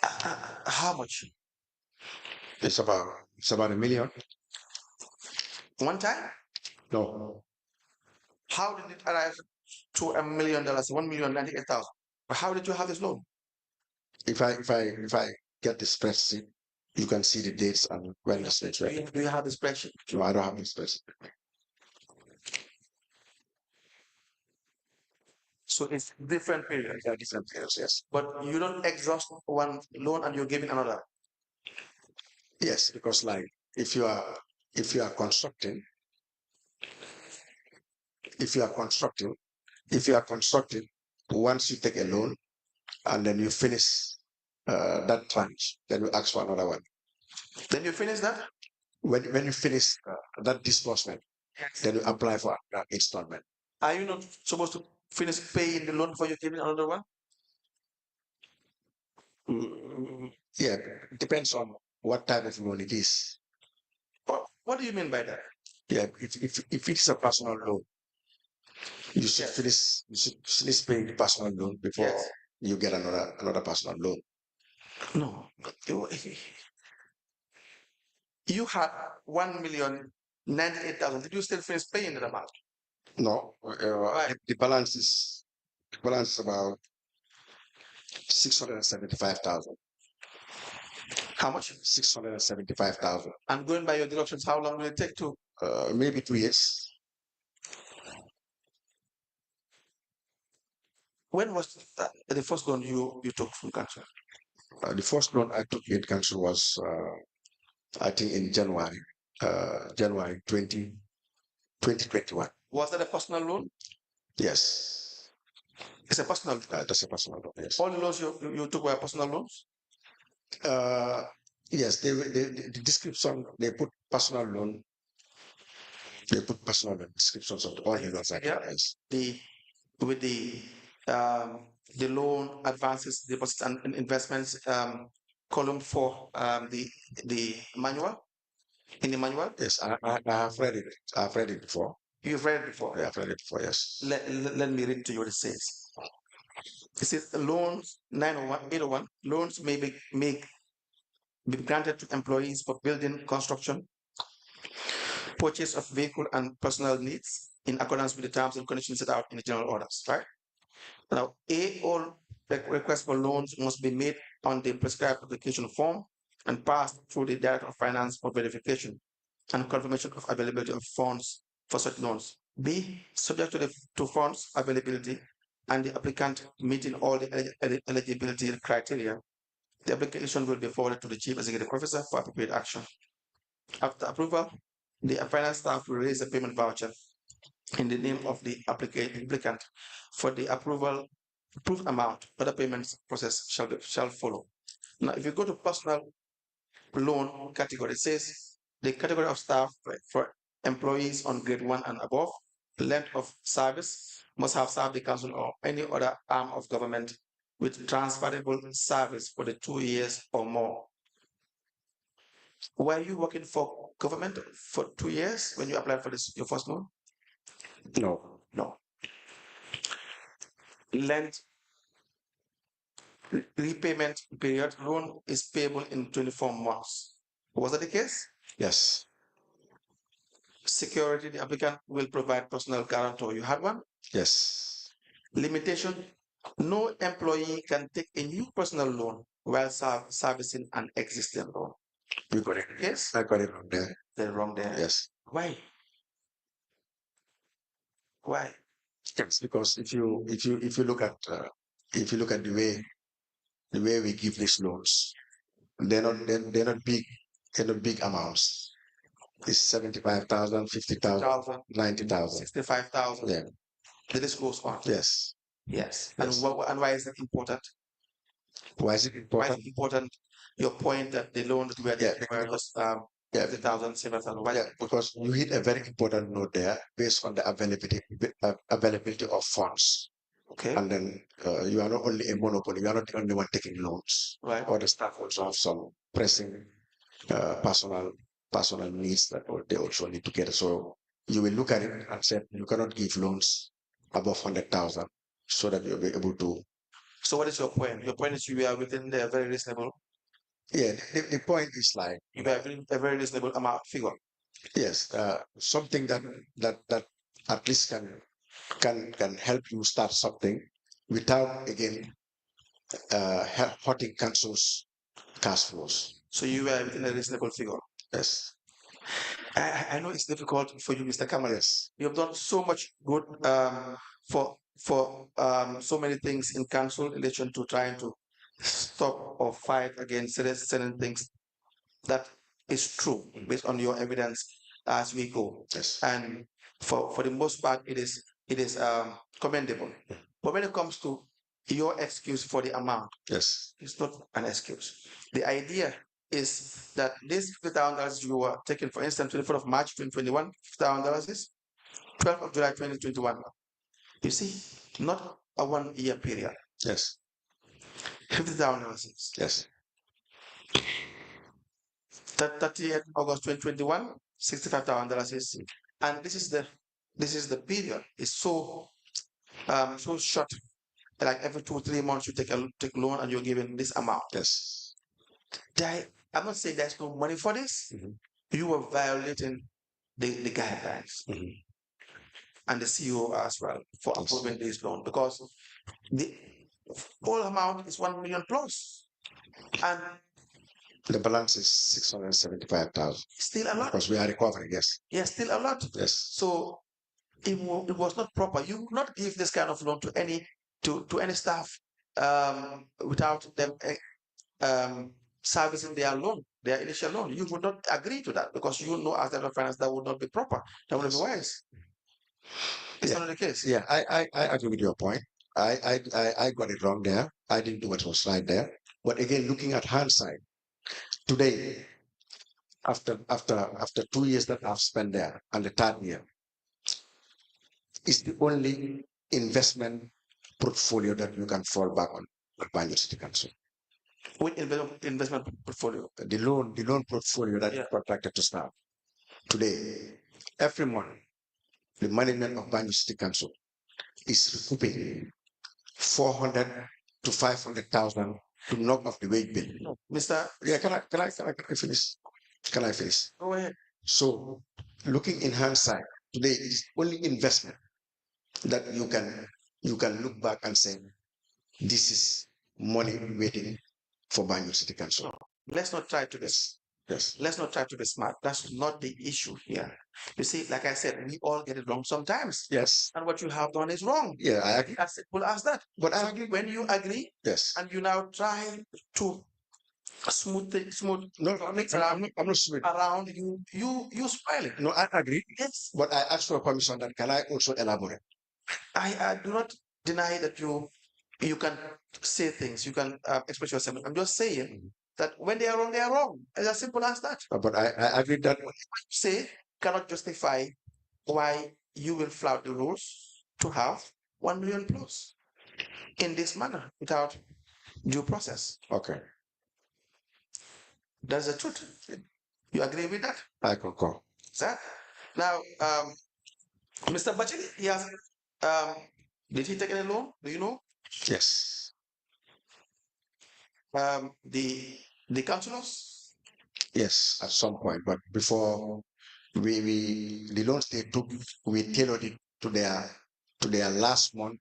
How much? It's about $1 million. One time? No, How did it arrive to $1 million, 1,098,000? How did you have this loan? if I get the spreadsheet, you can see the dates and when the states were. Do you have the spreadsheet? No, I don't have the spreadsheet. So it's different periods. There are different periods, yes. But you don't exhaust one loan and you're giving another. Yes, because like if you are if you are constructing, if you are constructing, if you are constructing, once you take a loan and then you finish that tranche, then you ask for another one. Then you finish that? When you finish that disbursement, then you apply for that installment. Are you not supposed to finish paying the loan before you're giving another one? Yeah, it depends on what type of loan it is. What do you mean by that? Yeah, if it's a personal loan, you should Yes. finish paying the personal loan before Yes. you get another personal loan. No. You had 1,098,000. Did you still finish paying that amount? No, Right. the balance is about 675,000. How much? 675,000. And going by your deductions, how long will it take to? Maybe 2 years. When was the first loan you took from council? The first loan I took in council was I think in January 2021. Was that a personal loan? Yes, It's a personal loan. that's a personal loan. Yes. All the loans you took were personal loans? Uh, yes, the description they put personal loan. They put personal loan descriptions of all the loans I Yeah. took. Yes. With the loan advances, deposits, and investments column for the manual in the manual. Yes, I have read it. I've read it before. You've read it before. Yeah, I've read it before. Yes. Let me read to you what it says. It says loans 901 801 loans may be granted to employees for building construction, purchase of vehicle and personal needs in accordance with the terms and conditions set out in the general orders, right? Now, all requests for loans must be made on the prescribed application form and passed through the Director of Finance for verification and confirmation of availability of funds for such loans. B, subject to funds availability and the applicant meeting all the eligibility criteria, the application will be forwarded to the Chief Executive Officer for appropriate action. After approval, the finance staff will raise a payment voucher in the name of the applicant for the approved amount. Other payments process shall follow. Now, if you go to personal loan category, it says the category of staff for employees on grade 1 and above, length of service must have served the council or any other arm of government with transferable service for the 2 years or more. Were you working for government for 2 years when you applied for your first loan? No. Length repayment period loan is payable in 24 months. Was that the case? Yes. Security, the applicant will provide personal guarantor. You had one? Yes. Limitation, no employee can take a new personal loan while servicing an existing loan. You got it. Yes? I got it wrong there. They're wrong there. Yes. Why? Why? Yes, because if you look at the way we give these loans, they're not big amounts. It's 75,000, 50,000, 90,000. 65,000. Yeah. The list goes on. Yes. Yes. Yes. And why is that important? Why is it Why is important? it important? Your point that the loan that we are taking were just 50,000, 7,000. Why? Yeah, because you hit a very important note there based on the availability of funds. Okay. And then you are not only a monopoly, you are not the only one taking loans. Right. Or the staff also have some pressing personal needs that they also need to get. So you will look at it and say you cannot give loans above 100,000 so that you'll be able to So what is your point? Your point is you are within the very reasonable. Yeah, the point is like You are within a very reasonable amount figure. yes, something that at least can help you start something without again hurting council's cash flows. So you are within a reasonable figure. Yes, I know it's difficult for you, Mr. Kamara. yes, You have done so much good for so many things in council in relation to trying to stop or fight against certain things. That is true based on your evidence as we go. yes, And for the most part, it is commendable. But when it comes to your excuse for the amount, yes, it's not an excuse. The idea is that this $50,000 you were taking, for instance, 24th of March 2021, $50,000 is 12th of July 2021. You see, not a 1 year period. yes, $50,000. yes, 30th August 2021, $65,000 is, and this is the period. It's so short. Like every 2 3 months you take loan and you're given this amount. yes. I'm not saying there's no money for this. Mhm. You are violating the guidelines Mhm. and the CEO as well for Yes. approving this loan because the whole amount is 1 million plus and The balance is 675,000 still a lot. because we are recovering. Yes, Yeah, still a lot. yes, So it was not proper. You would not give this kind of loan to any staff without them servicing their loan, their initial loan. You would not agree to that because you know as a finance that would not be proper. That would not be wise. It's yeah, not the case. yeah. I agree with your point. I got it wrong there. I didn't do what was right there. But again, looking at hindsight, today, after 2 years that I've spent there, and the third year, is the only investment portfolio that you can fall back on at Banjul City Council. With investment portfolio. The loan portfolio that Yeah. is contracted to staff today, every month, the management of Banjul City Council is recouping 400 to 500,000 to knock off the wage bill. Mr. Yeah, can I finish? Can I finish? Go ahead. So, looking in hindsight, today is only investment that you can look back and say this is money waiting for Banjul City Council. No, let's not try to be Yes. let's not try to be smart. That's not the issue here. You see, like I said, we all get it wrong sometimes. Yes. And what you have done is wrong. Yeah, I agree. As simple as that. But I So agree. when you agree Yes. and you now try to smooth No, I'm not sure. around you spoil it. No, I agree. Yes, But I asked for permission that can I also elaborate? I do not deny that you can say things, you can express yourself. I'm just saying Mhm. that when they are wrong, they are wrong. It's as simple as that. But I agree that What you say cannot justify why you will flout the rules to have 1 million plus in this manner without due process. okay, That's the truth. You agree with that? I concur. Sir? Now, Mr. Bacheli, he has, um, did he take any loan? Do you know? Yes. The councillors? Yes, at some point. But before we the loans they took, we tailored it to their last month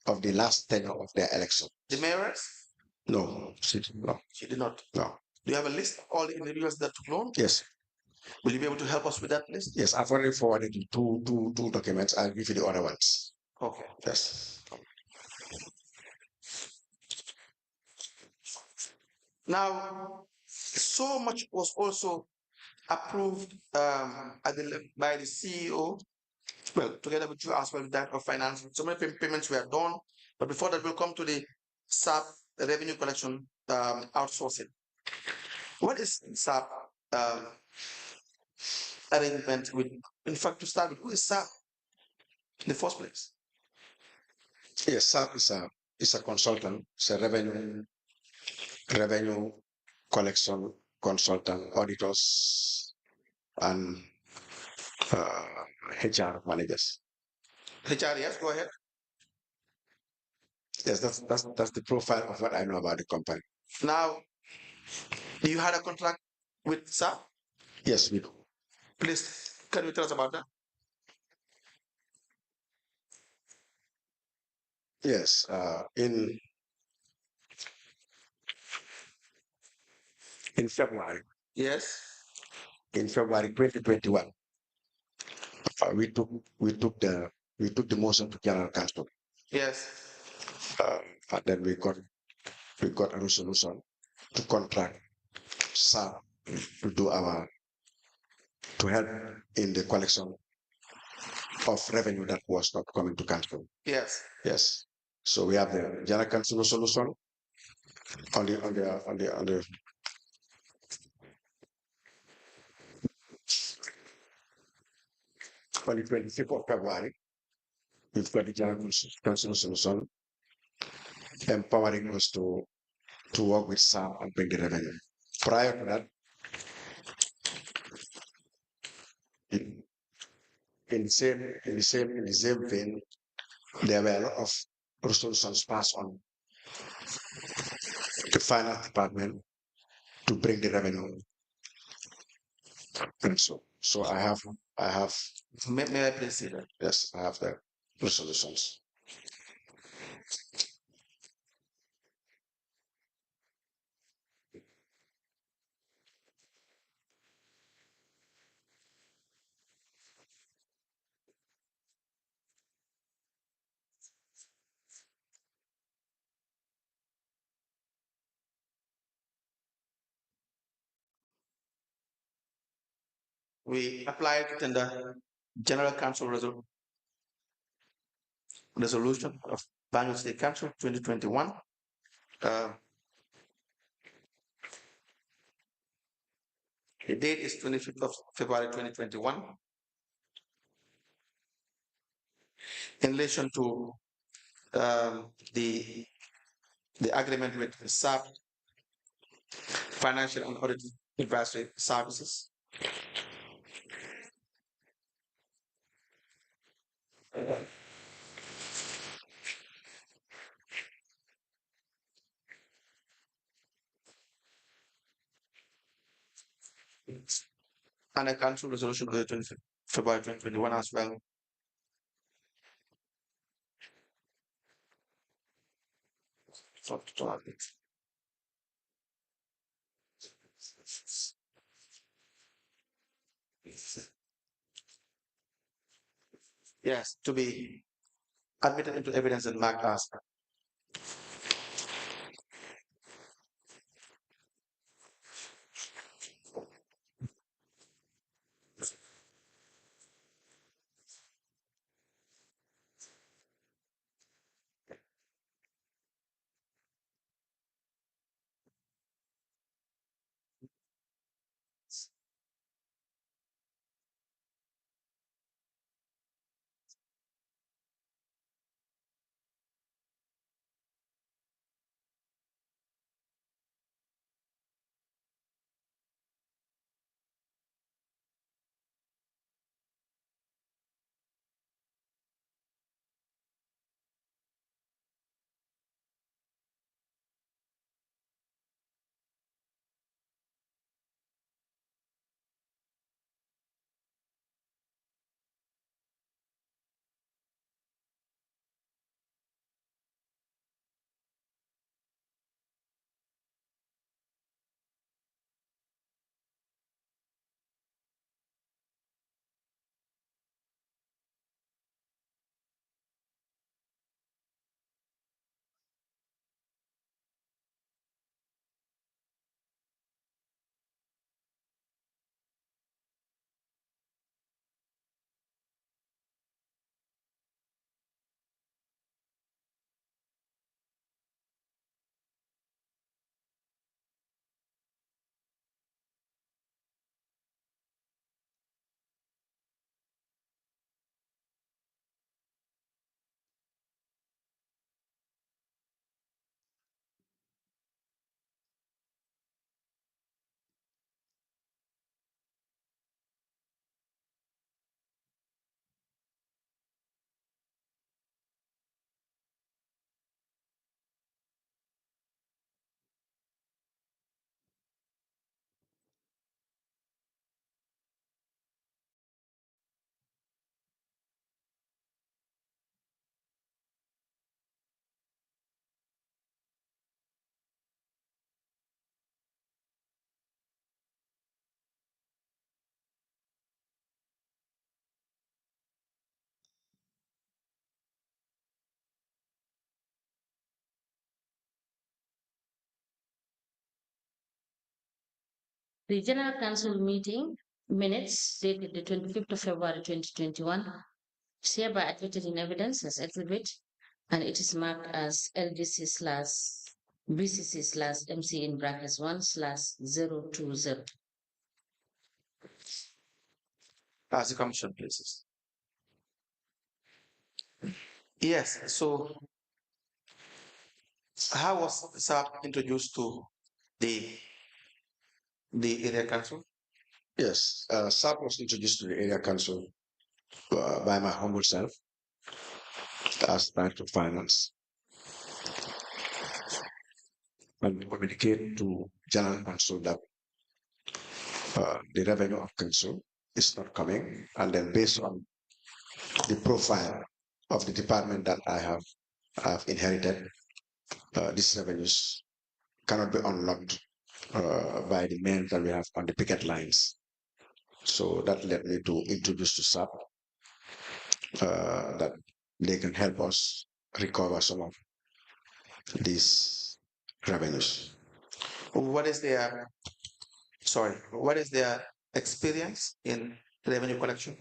of the last tenure of their election. The mayoress? No, no, She did not. no. Do you have a list of all the individuals that took loan? Yes, Will you be able to help us with that list? yes. I've already forwarded you two documents. I'll give you the other ones. Okay. Yes. Now, so much was also approved by the CEO, well, together with you as well, with that of finance. So many payments were done, but before that, we'll come to the SAP revenue collection outsourcing. What is SAP arrangement with? In fact, to start with, who is SAP in the first place? Yes, SAP is a consultant. It's a revenue collection consultant, auditors, and HR managers. HR, yes, go ahead. Yes, that's the profile of what I know about the company. Now, you had a contract with SAP. Yes, we do. Please, can you tell us about that? Yes, in February, Yes. in February 2021, uh, we took we took the we took the motion to general council, Yes. uh, and then we got a resolution to contract SAP to do our to help in the collection of revenue that was not coming to council. Yes. Yes. So we have the general council resolution on the 25th of February. We've got the general council resolution empowering us to work with SAP and bring the revenue. Prior to that, in, in the same vein, there were a lot of resolutions passed on the finance department to bring the revenue. And so I have May I please see that? yes, I have the resolutions. We applied it in the General Council resolution of Bangalore State Council 2021. Uh, the date is 25th of February 2021. In relation to the agreement with SAP Financial and Audit Advisory Services. And a council resolution of the 25th February 2021 as well. Yes, to be admitted into evidence and marked as The General Council meeting minutes dated the 25th of February 2021 is hereby admitted in evidence as exhibit, and it is marked as LDC slash BCC slash MC in brackets 1 slash 020. As the commission places. Yes, so how was SAP introduced to the the area council? Yes, SAP was introduced to the area council by my humble self as Director of Finance and communicate to General Council that the revenue of council is not coming, and then based on the profile of the department that I have inherited, these revenues cannot be unlocked by the men that we have on the picket lines. So that led me to introduce to SAP that they can help us recover some of these revenues. What is their what is their experience in revenue collection?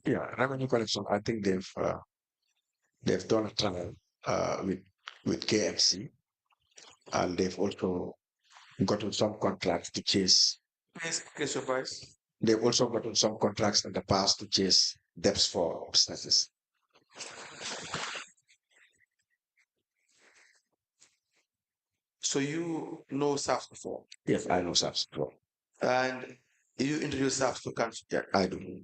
Yeah, revenue collection. I think they've done a trial with KFC, and they've also gotten some contracts to chase. Please, case your voice. They've also gotten some contracts in the past to chase debts for businesses. So you know SAPs before, Yes, I know SAPs. and you introduced SAPs to council, Yeah, I do.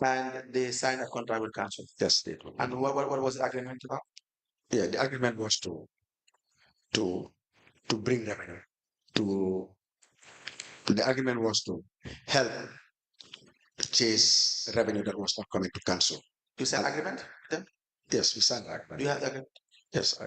and they signed a contract with council. Yes, they do. And what was the agreement about? Yeah, the agreement was to to bring revenue to the agreement was to help chase revenue that was not coming to council. You signed agreement? Then Yes, we signed the agreement. you have the agreement. Yes,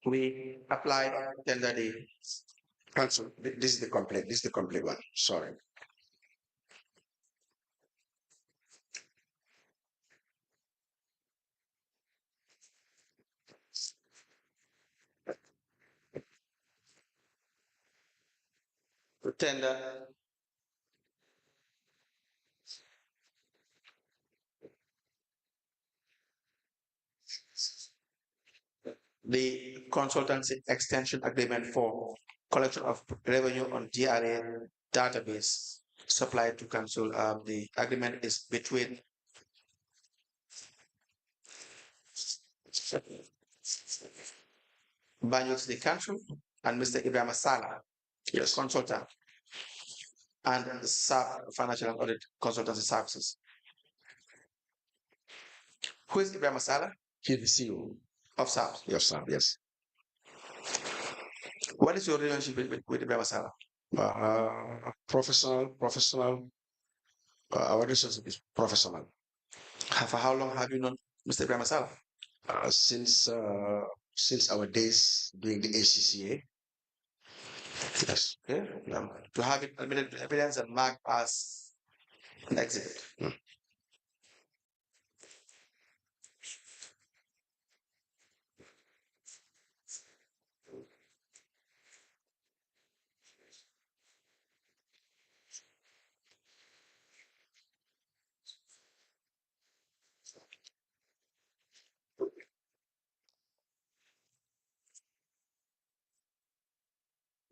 We applied tender day. council. This is the complete. This is the complete one. Sorry. Tender. The consultancy extension agreement for collection of revenue on DRA database supplied to council. The agreement is between Banjul City Council and Mr. Ibrahim Sala, Yes. consultant, and SAP Financial and Audit Consultancy Services. Who is Ibrahim Sala He's the CEO of SAP? of SAP. Yes. What is your relationship with Ibrahim Sala? Professional. Our relationship is professional. For how long have you known Mr. Ibrahim Sala? Since our days doing the ACCA. Yes. Okay. To have it admitted to evidence and marked as an exhibit.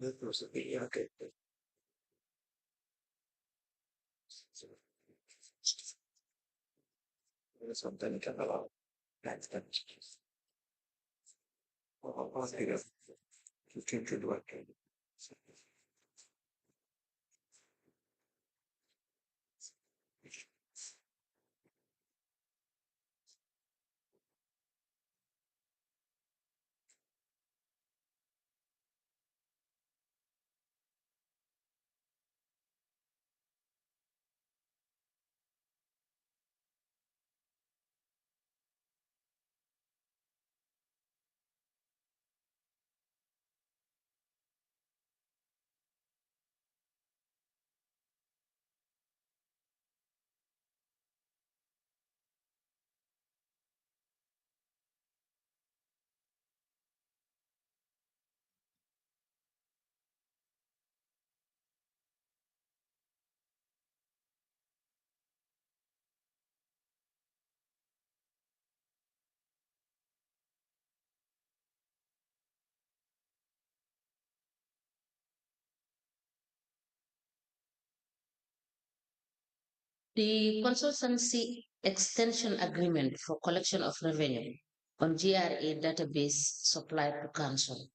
Okay. Something can allow. That's that. You can do what. The consultancy extension agreement for collection of revenue on GRA database supplied to council.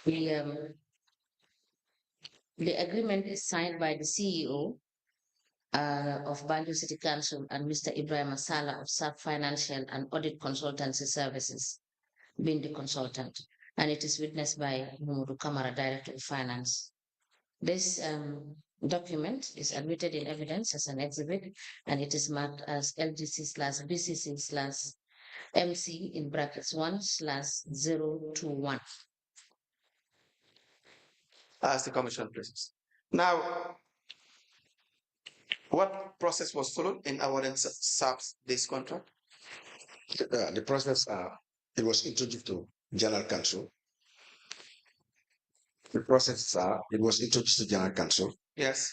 The agreement is signed by the CEO of Banjul City Council and Mr. Ibrahim Masala of SAP Financial and Audit Consultancy Services, being the consultant, and it is witnessed by Momodou Camara, Director of Finance. This document is admitted in evidence as an exhibit, and it is marked as LGC/BCC/MC in brackets 1/021. As the commission places. Now, what process was followed in awarding SAPs this contract? The process, it was introduced to General Council. The process, it was introduced to General Council. Yes.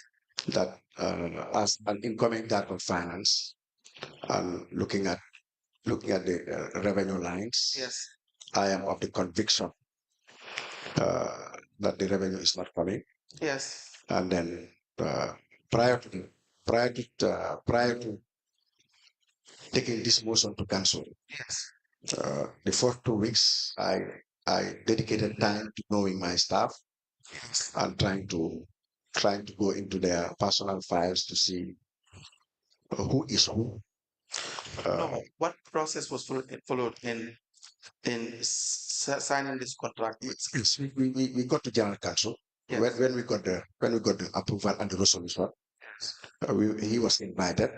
That as an incoming Director of Finance, and looking at the revenue lines. Yes. I am of the conviction that the revenue is not coming. Yes. And then prior to taking this motion to council, yes, the first 2 weeks I dedicated time to knowing my staff, yes, and trying to go into their personal files to see who is who. No, what process was followed in signing this contract? Yes, we got to General Council. Yes. When we got the approval and the resolution, he was invited.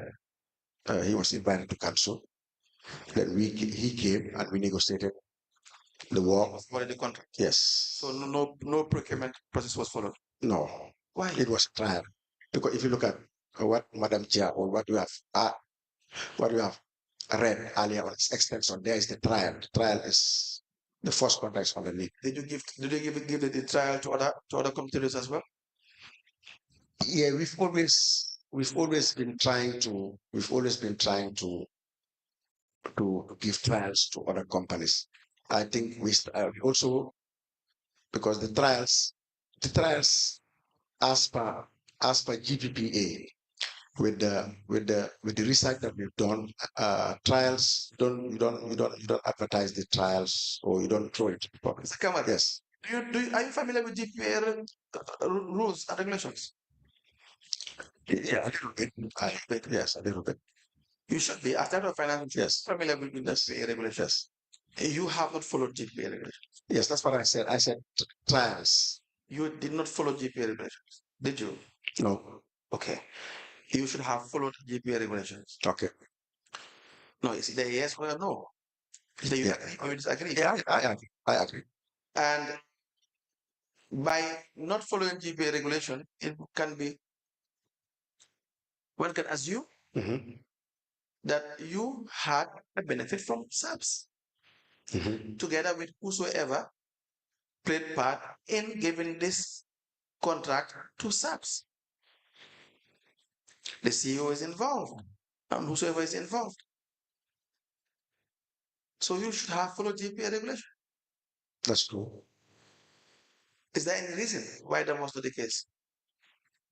He was invited to council. Then he came and we negotiated the work. For the contract. Yes. So no procurement process was followed. No. Why? It was a trial. Because if you look at what Madam Chair or what you have read earlier on its extension, there is the trial. The trial is the first contract on the league. Did you give the trial to other competitors as well? Yeah, we've always been trying to give trials to other companies. I think we also, because the trials as per GPPA, with the research that we've done, trials you don't advertise the trials, or you don't throw it to the public. Mr. Camara, Yes. Are you familiar with GPPA rules and regulations? Yeah, a little bit. Yes, a little bit. You should be. As Director of Finance, yes, familiar with GPPA regulations. You have not followed GPPA regulations. Yes, that's what I said. I said trials. You did not follow GPPA regulations, did you? No. Okay. You should have followed GPPA regulations. Okay. No, is it a yes or a no? Is it you agree or you disagree? Yeah, I agree. And by not following GPPA regulation, it can be, one can assume that you had a benefit from SAPs, together with whosoever played part in giving this contract to SAPs. The CEO is involved, and whosoever is involved. So you should have followed GPPA regulation. That's true. Is there any reason why that was not the case?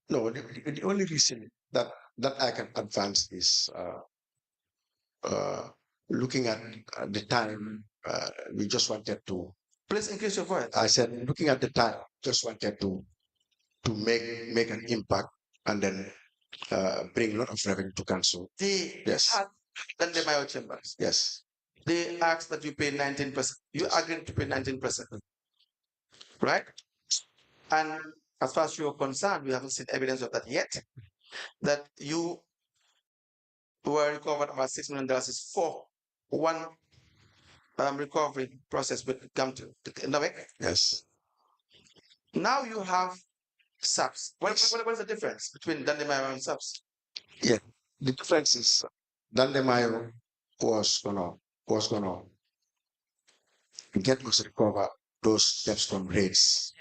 No, the only reason that I can advance is looking at the time. We just wanted to. Please increase your voice. I said, looking at the time, just wanted to make an impact, and then bring a lot of revenue to council. Yes. Then the mayor chambers. Yes. They asked that you pay 19%. You agreed to pay 19%. Right? And as far as you're concerned, we haven't seen evidence of that yet. That you were recovered about $6 million for one recovery process with come to Novak. Yes. Now you have SAPs. What is the difference between Dandemayo and SAPs? Yeah, the difference is Dandemayo was gonna get us recover those debts from rates,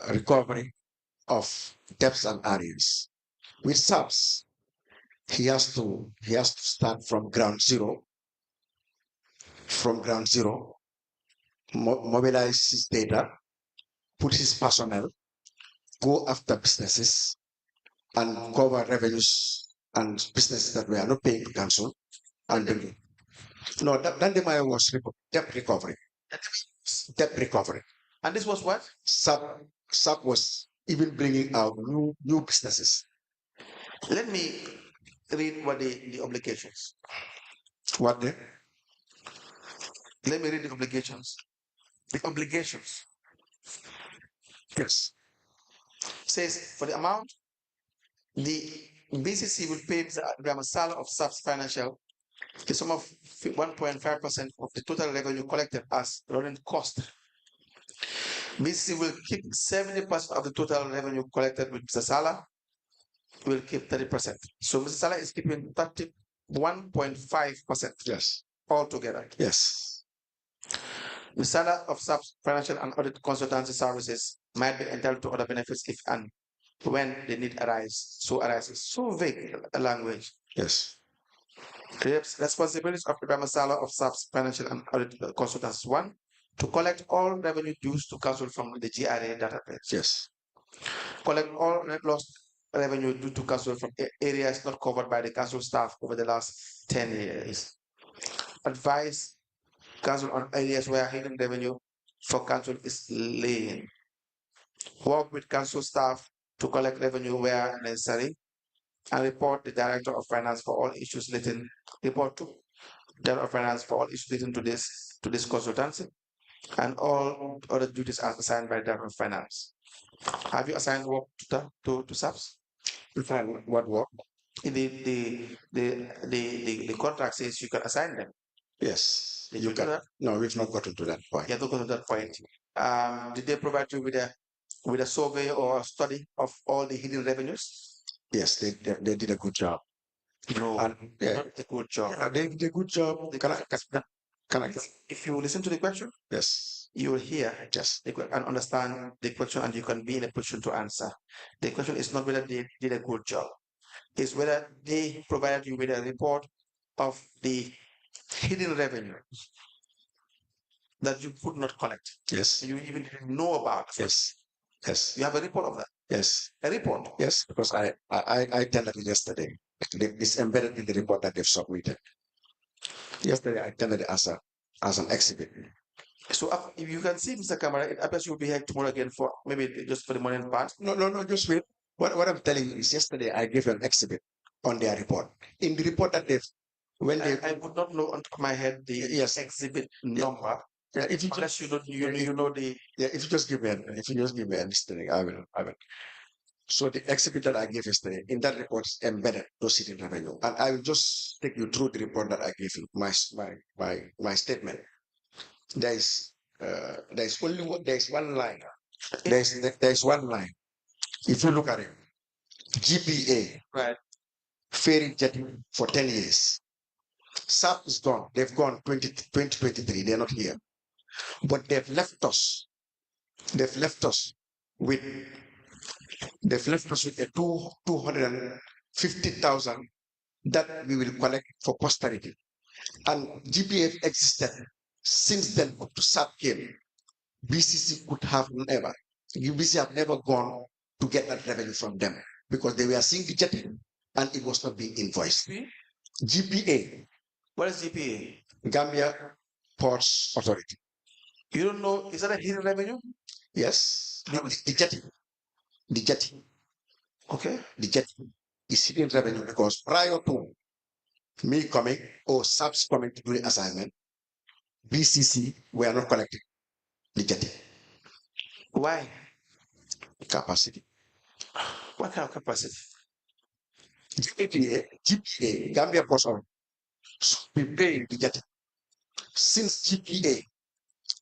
recovery of debts and arrears. With SAPs, he has to start from ground zero. Mobilize his data, put his personnel, go after businesses, and cover revenues and businesses that were not paying to council. And no, that the money was debt recovery. Debt recovery. And this was what? SAP was even bringing out new businesses. Let me read what the obligations. What the? Let me read the obligations. The obligations. Yes. Says for the amount the BCC will pay the Ramasala of SAP's financial the sum of 1.5% of the total revenue collected as running cost. BCC will keep 70% of the total revenue collected with Mr. Sala will keep 30%. So Mr. Sala is keeping 31.5%. Yes. Altogether. Yes. The seller of SAP's financial and audit consultancy services might be entitled to other benefits if and when the need arises. So vague a language. Yes. Responsibilities of the seller of SAP's financial and audit consultants. One, to collect all revenue dues to council from the GRA database. Yes. Collect all net lost revenue due to council from areas not covered by the council staff over the last 10 years. Advise council on areas where hidden revenue for council is laying. Work with council staff to collect revenue where necessary and report the director of finance for all issues relating. Report to director of finance for all issues relating to this consultancy and all other duties as assigned by the director of finance. Have you assigned work to SAPs? What work? The contract says you can assign them. Yes. Did you do that? No, we've not gotten to that point. You have not gotten to that point. Did they provide you with a survey or a study of all the hidden revenues? Yes, they did a good job. No, And yeah, not a good job. yeah, they did a good job. Can I? If you listen to the question, Yes. you will hear Yes. and understand the question, and you can be in a position to answer. The question is not whether they did a good job; it's whether they provided you with a report of the hidden revenue that you could not collect. Yes. You even didn't know about. Yes. Yes. You have a report of that. Yes. A report. Yes, because I tendered it yesterday. It's embedded in the report that they've submitted. Yesterday, I tendered it as an exhibit. So if you can see, Mr. Camara, it appears you'll be here tomorrow again for maybe just for the morning part. No, just wait. What I'm telling you is yesterday I gave an exhibit on their report. In the report that they've I would not know on top of my head the exhibit number. Yeah, if you unless you don't you know the if you just give me a listening, I will. So the exhibit that I gave yesterday, in that report is embedded those hidden revenue. And I will just take you through the report that I gave you, my statement. There's only one line. There's one line. If you look at it, GPA, right, ferry jetting for 10 years. SAP is gone. They've gone 2023. They're not here. But they've left us with a 250,000 that we will collect for posterity. And GPF existed since then up to SAP came. BCC could have never. UBC have never gone to get that revenue from them because they were seeing the jetting and it was not being invoiced. GPA. What is GPA? Gambia Ports Authority. You don't know, is that a hidden revenue? Yes. The jetting. The jetting. Okay. The jetting is hidden revenue because prior to me coming or SAPs coming to do the assignment, BCC were not collecting the jetting. Why? Capacity. What kind of capacity? GPA, Gambia Ports Authority, we pay the jetting. Since GPA,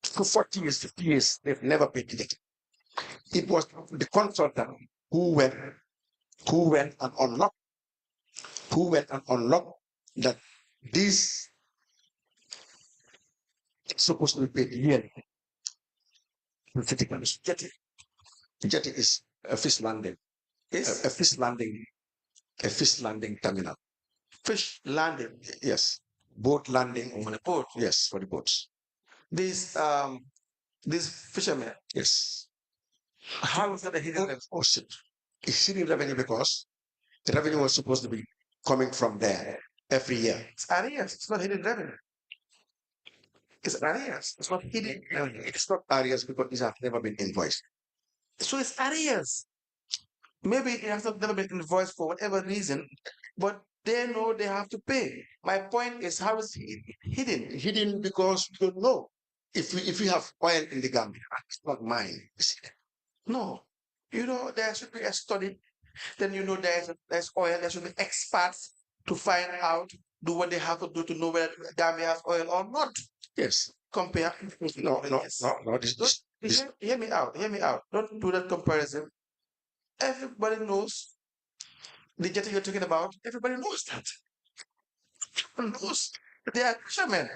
for 40 years, 50 years, they've never paid the jetting. It was the consultant who went and unlocked that this is supposed to be paid yearly. Jetty is a fish landing. Yes. A fish landing terminal. Fish landing. Yes. Boat landing For the boat. Yes, for the boats. These fishermen. Yes. How is that a hidden revenue? Oh shit. It's hidden revenue because the revenue was supposed to be coming from there every year. It's arrears. It's not hidden revenue. It's arrears. It's not hidden revenue. It's not areas because these have never been invoiced. So it's arrears. Maybe it has not never been invoiced for whatever reason, but they know they have to pay. My point is, how is it hidden? Hidden because you don't know. If you have oil in the Gambia, it's not mine. No. You know, there should be a study. Then you know there's oil. There should be experts to find out, do what they have to do to know whether Gambia has oil or not. Yes. Compare. No. Hear me out. Hear me out. Don't do that comparison. Everybody knows the jet you're talking about. Everybody knows that. Everyone knows they are fishermen.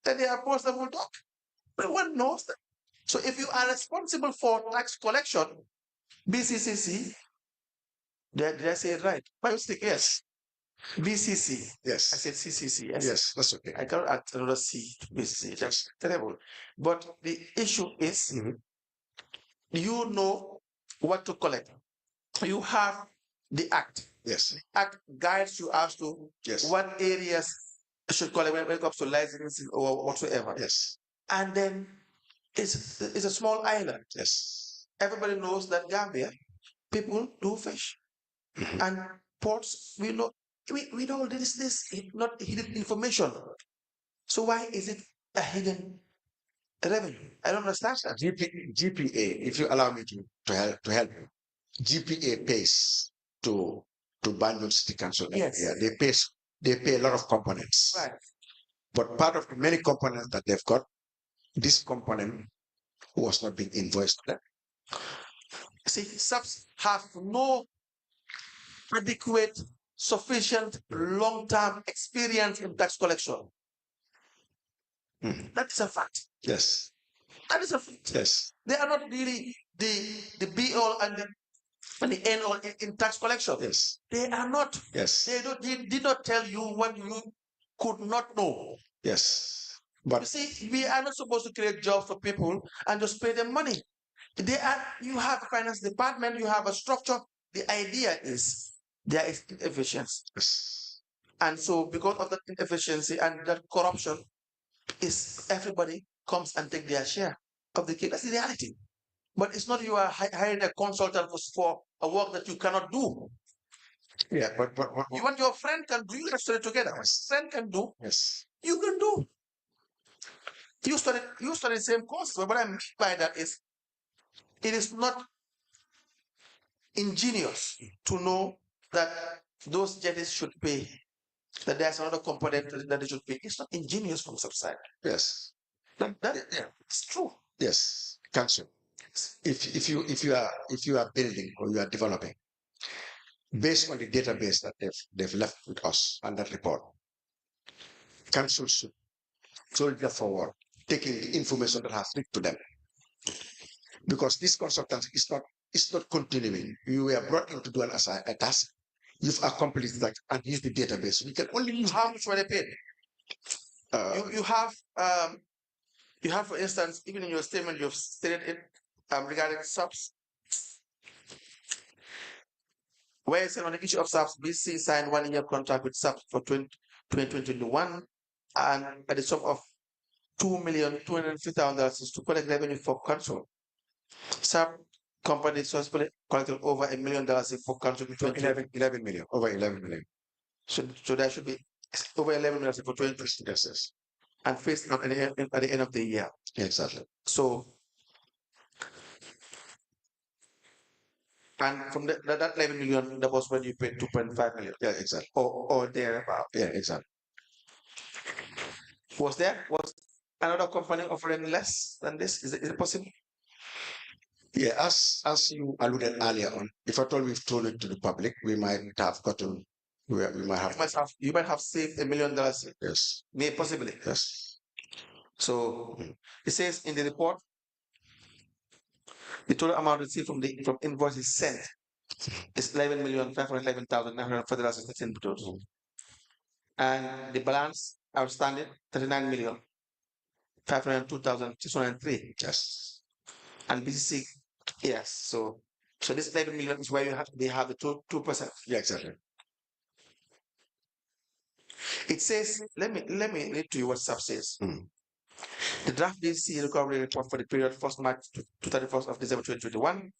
That they are postable dog. Everyone knows that. So if you are responsible for tax collection, BCCC, did I say it right? By mistake, yes. BCC. Yes. I said CCC. Yes. Yes, that's okay. I cannot add another C to BCC. That's terrible. But the issue is, you know what to collect. You have the act. Yes. The act guides you as to what areas should collect when it comes to licensing or whatsoever. Yes. And then it's a small island. Yes. Everybody knows that Gambia, people do fish. And ports, we know this is not hidden information. So why is it a hidden revenue? I don't understand that. GPA, if you allow me to help you, GPA pays to Banjul City Council. Yes. Yeah, they pay a lot of components. Right. But part of the many components that they've got, this component was not being invoiced to them. See, subs have no adequate, sufficient, long-term experience in tax collection. That is a fact. Yes. That is a fact. Yes. They are not really the be-all and the end-all in tax collection. Yes. They are not. Yes. They did not tell you what you could not know. Yes. But you see, we are not supposed to create jobs for people and just pay them money. You have a finance department, you have a structure. The idea is there is inefficiency. yes. And so because of that inefficiency and that corruption, is everybody comes and take their share of the cake. That's the reality. But it's not you are hiring a consultant for a work that you cannot do. Yeah, but You want your friend can do, you study together. Yes. Friend can do, yes. you can do. You study the same course. But what I mean by that is it is not ingenious to know that those judges should pay, that there's another component that they should pay. It's not ingenious from some side. Yes. It's true. Yes. Council. If you are building or you are developing, based on the database that they've left with us and that report, council should soldier forward, taking the information that has leaked to them. Because this consultancy is not continuing. You were brought in to do a task. You've accomplished that and use the database. We can only use How much were they paid? You have, for instance, even in your statement, you've stated it regarding subs. Where is it on the issue of subs? BC signed 1-year contract with subs for 2021 and at the sum of $2,250,000 to collect revenue for council. Sub company successfully collected over $1 million for council in 11 million, over 11 million. So there should be over 11 million for 20. Yes. And phased out at the end of the year. Exactly. So, and from that 11 million, that was when you paid 2.5 million. Yeah, exactly. Or thereabout. Yeah, exactly. Was another company offering less than this? Is it possible? Yeah, as you alluded earlier on, if at all we've told it to the public, we might have gotten. You might have saved $1 million. Yes. Maybe possibly. Yes. So it says in the report, the total amount received from invoices sent is $11,511,940.13. And the balance outstanding $39,502,603. Yes. And BCC, yes. So this 11 million is where they have the 2%. Yeah, exactly. It says, let me read to you what SAP says. The draft BC recovery report for the period 1st March to 31st of December 2021,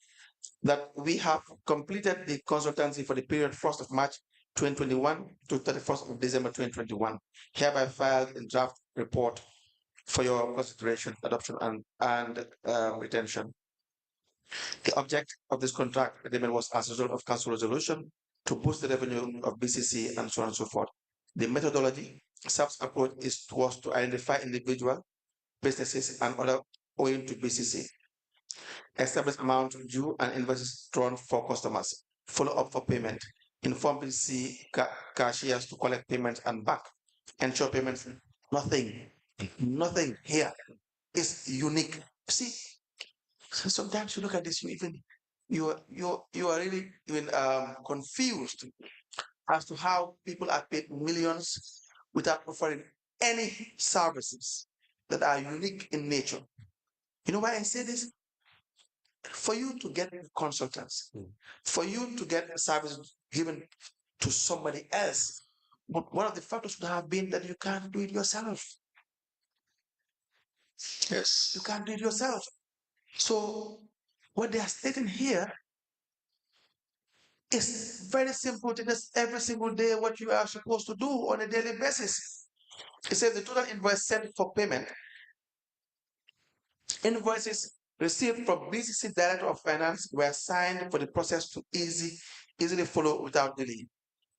that we have completed the consultancy for the period 1st of March 2021 to 31st of December 2021, hereby filed in draft report for your consideration, adoption, and retention. The object of this contract agreement was as a result of council resolution to boost the revenue of BCC and so on and so forth. The methodology, SAP's approach was to identify individual businesses and other owing to BCC, establish amount due and invoices drawn for customers, follow up for payment, inform BCC cashiers to collect payments and back, ensure payments. Nothing here is unique. See, sometimes you look at this, you are really even confused as to how people are paid millions without offering any services that are unique in nature. You know why I say this? For you to get consultants, for you to get a service given to somebody else, but one of the factors would have been that you can't do it yourself. Yes. You can't do it yourself. So what they are stating here is very simple. It is every single day what you are supposed to do on a daily basis. It says the total invoice sent for payment, invoices received from BCC Director of Finance were signed for the process to easily follow without delay.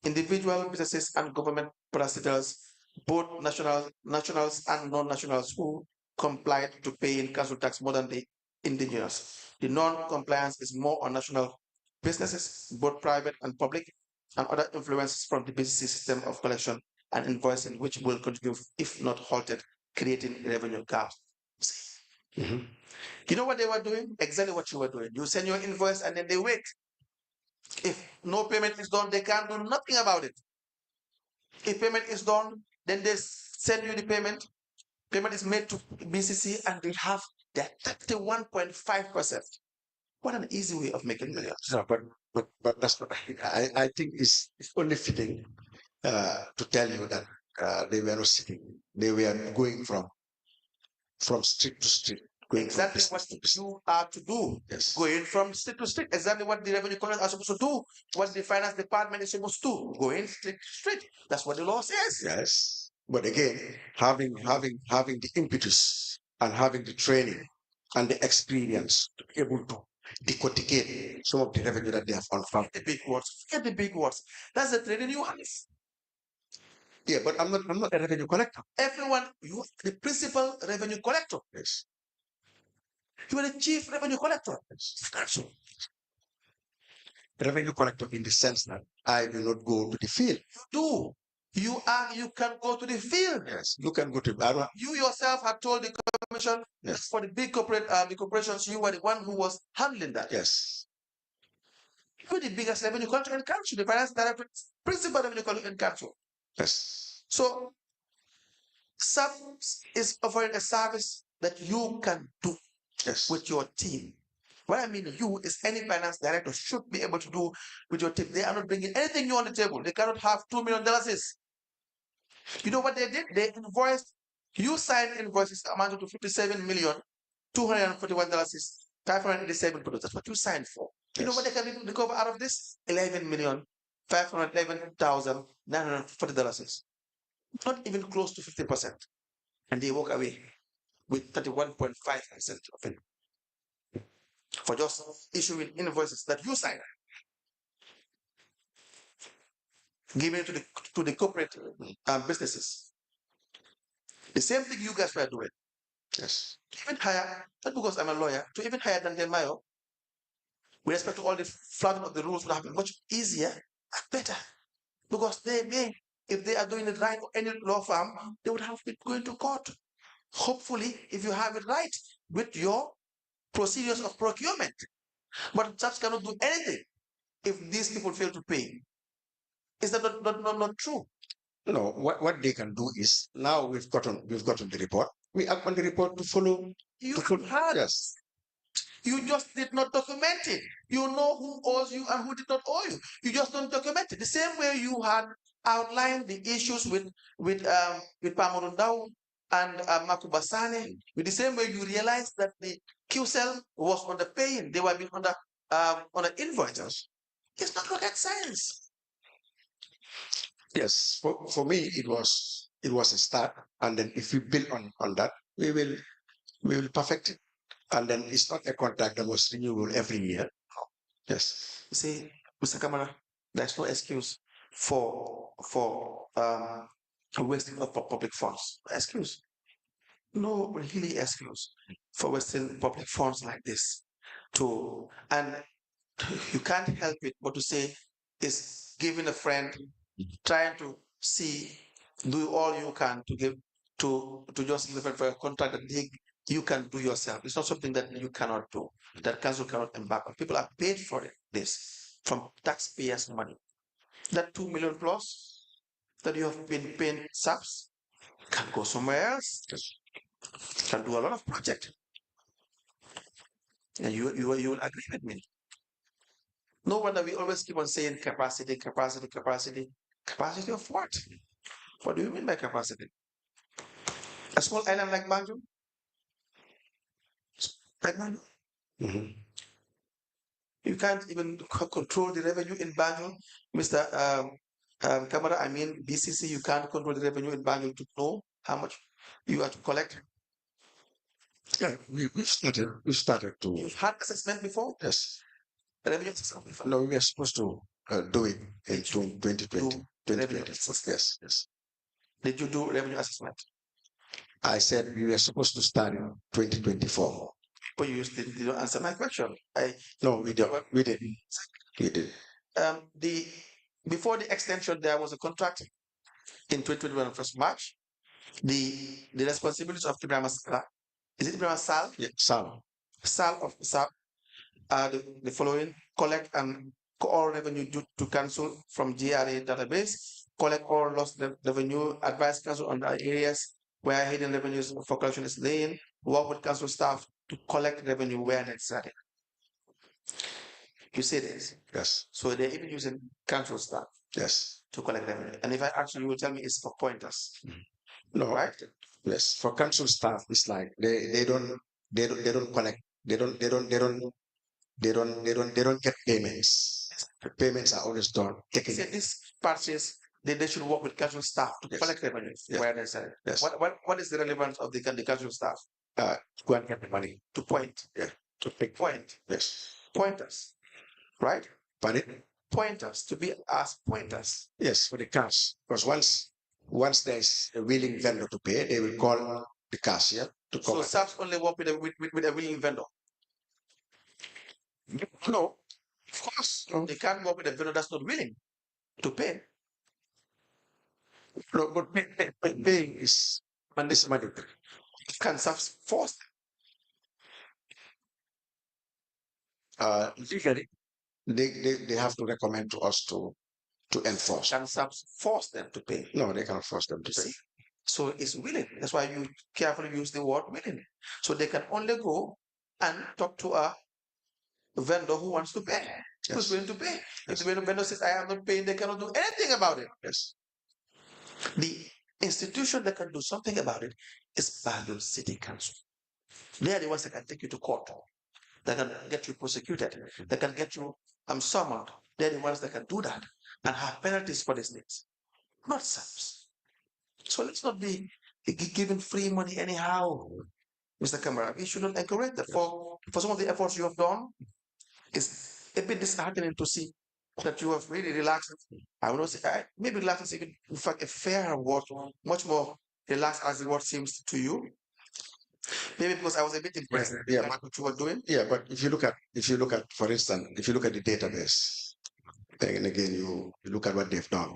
Individual businesses and government parasitors, both nationals and non-nationals who complied to paying council tax more than the indigenous. The non-compliance is more on national businesses, both private and public, and other influences from the BCC system of collection and invoicing, which will continue if not halted, creating revenue gaps. You know what they were doing? Exactly what you were doing. You send your invoice and then they wait. If no payment is done, they can't do nothing about it. If payment is done, then they send you the payment. Payment is made to BCC and they have their 31.5%. What an easy way of making millions. No, but that's not. I think it's only fitting to tell you that they were not sitting. They were going from street to street. Exactly what you are to do. Yes. Going from street to street. Exactly what the revenue collectors are supposed to do. What the finance department is supposed to do. Going street to street. That's what the law says. Yes. But again, having the impetus and having the training and the experience to be able to decodicate some of the revenue that they have unfound. The big words. Forget the big words. That's the training you have. Yeah, but I'm not a revenue collector. Everyone, you are the principal revenue collector. Yes. You are the chief revenue collector. Yes. Revenue collector in the sense that I will not go to the field. You do. You can go to the field. Yes, you can go to. You yourself have told the commission that for the big the corporations, you were the one who was handling that. Yes. You're the biggest revenue collector in the country, the finance director, principal revenue collector in the country. Yes. So, SAP is offering a service that you can do with your team. What I mean you is any finance director should be able to do with your team. They are not bringing anything new on the table. They cannot have $2 million. You know what they did? They invoiced, you signed invoices amounting to $57,241,587. That's what you signed for. You know what they can recover out of this? $11,511,940. Not even close to 50%. And they walk away with 31.5% of it for just issuing invoices that you signed, giving it to the corporate businesses. The same thing you guys were doing. Yes. To even hire, not because I'm a lawyer, to even hire Daniel Mayo, with respect to all the flouting of the rules, would have been much easier and better. Because they may, if they are doing it right for any law firm, they would have been going to court. Hopefully, if you have it right with your procedures of procurement. But SAPs cannot do anything if these people fail to pay. Is that not true? No, what they can do is now we've gotten the report. We act on the report to follow. Yes. You just did not document it. You know who owes you and who did not owe you. You just don't document it. The same way you had outlined the issues with Pamorundau and Makubasane. With the same way, you realize that the QCell was underpaying; they were being on the invoices. It's not rocket science. Yes, for me it was a start, and then if we build on that, we will perfect it, and then it's not a contract that was renewable every year. Yes. You see, Mr. Camara, there's no excuse for wasting of public funds. Excuse. No really excuse for wasting public funds like this. And you can't help it but to say is giving a friend, trying to see, do all you can to give to just give for a contract that you can do yourself. It's not something that you cannot do, that council cannot embark on. People are paid for it, this from taxpayers' money. That 2 million plus that you have been paying subs can go somewhere else. Can do a lot of project. And you will agree with me. No wonder we always keep on saying capacity, capacity, capacity. Capacity of what? What do you mean by capacity? A small island like Banjul? Like Banjul? You can't even control the revenue in Banjul, Mr. Camara. I mean, BCC, you can't control the revenue in Banjul to know how much you have to collect. Yeah, we started to. You've had assessment before? Yes. Revenue assessment before? No, we are supposed to do it in 2020. Revenue 2020. assessment. Yes, yes. Did you do revenue assessment? I said we were supposed to start in 2024. But you still didn't answer my question. No, we did. We did. We did. The before the extension, there was a contract in 2021 first March. The responsibilities of Ibrahim Sal, is it Ibrahim Sal? Yeah, Sal. Sal of Sal are the following: collect and all revenue due to council from GRA database, collect all lost revenue, advise council on the areas where hidden revenues for collection is laying, work with council staff to collect revenue where necessary. You say this? Yes. So they're even using council staff. Yes. To collect revenue. And if I ask you, you will tell me it's for pointers. No. Right? Yes. For council staff, it's like they don't collect. They don't get payments. The payments are always done. Say this part says they should work with council staff to collect revenue where necessary. Yes. What is the relevance of the council staff? Go and get the money. To point. Yeah. To pick. Point. Yes. Pointers. Right? Pardon? Pointers. To be asked pointers. Yes, for the cash. Because once there's a willing vendor to pay, they will call the cashier to come. So SAPs only work with a willing vendor. No, of course. No. They can't work with a vendor that's not willing to pay. No, but paying is money. Can SAPs force them? Legally, they have to recommend to us to enforce. Can SAPs force them to pay? No, they can't force them to pay. So it's willing. That's why you carefully use the word willing. So they can only go and talk to a vendor who wants to pay, who's willing to pay. If the vendor says, I am not paying, they cannot do anything about it. Yes. The institution that can do something about it is Banjul City Council. They are the ones that can take you to court, that can get you prosecuted, that can get you summoned. They're the ones that can do that and have penalties for these things, not SAPs. So let's not be given free money anyhow, Mr. Camara. We should not encourage that. For some of the efforts you have done, it's a bit disheartening to see that you have really relaxed. I will not say maybe relaxed is even in fact a fair word, much more relaxed as the word seems to you. Maybe because I was a bit impressed with what you were doing. Yeah, but if you look at, for instance, if you look at the database, and again you look at what they've done.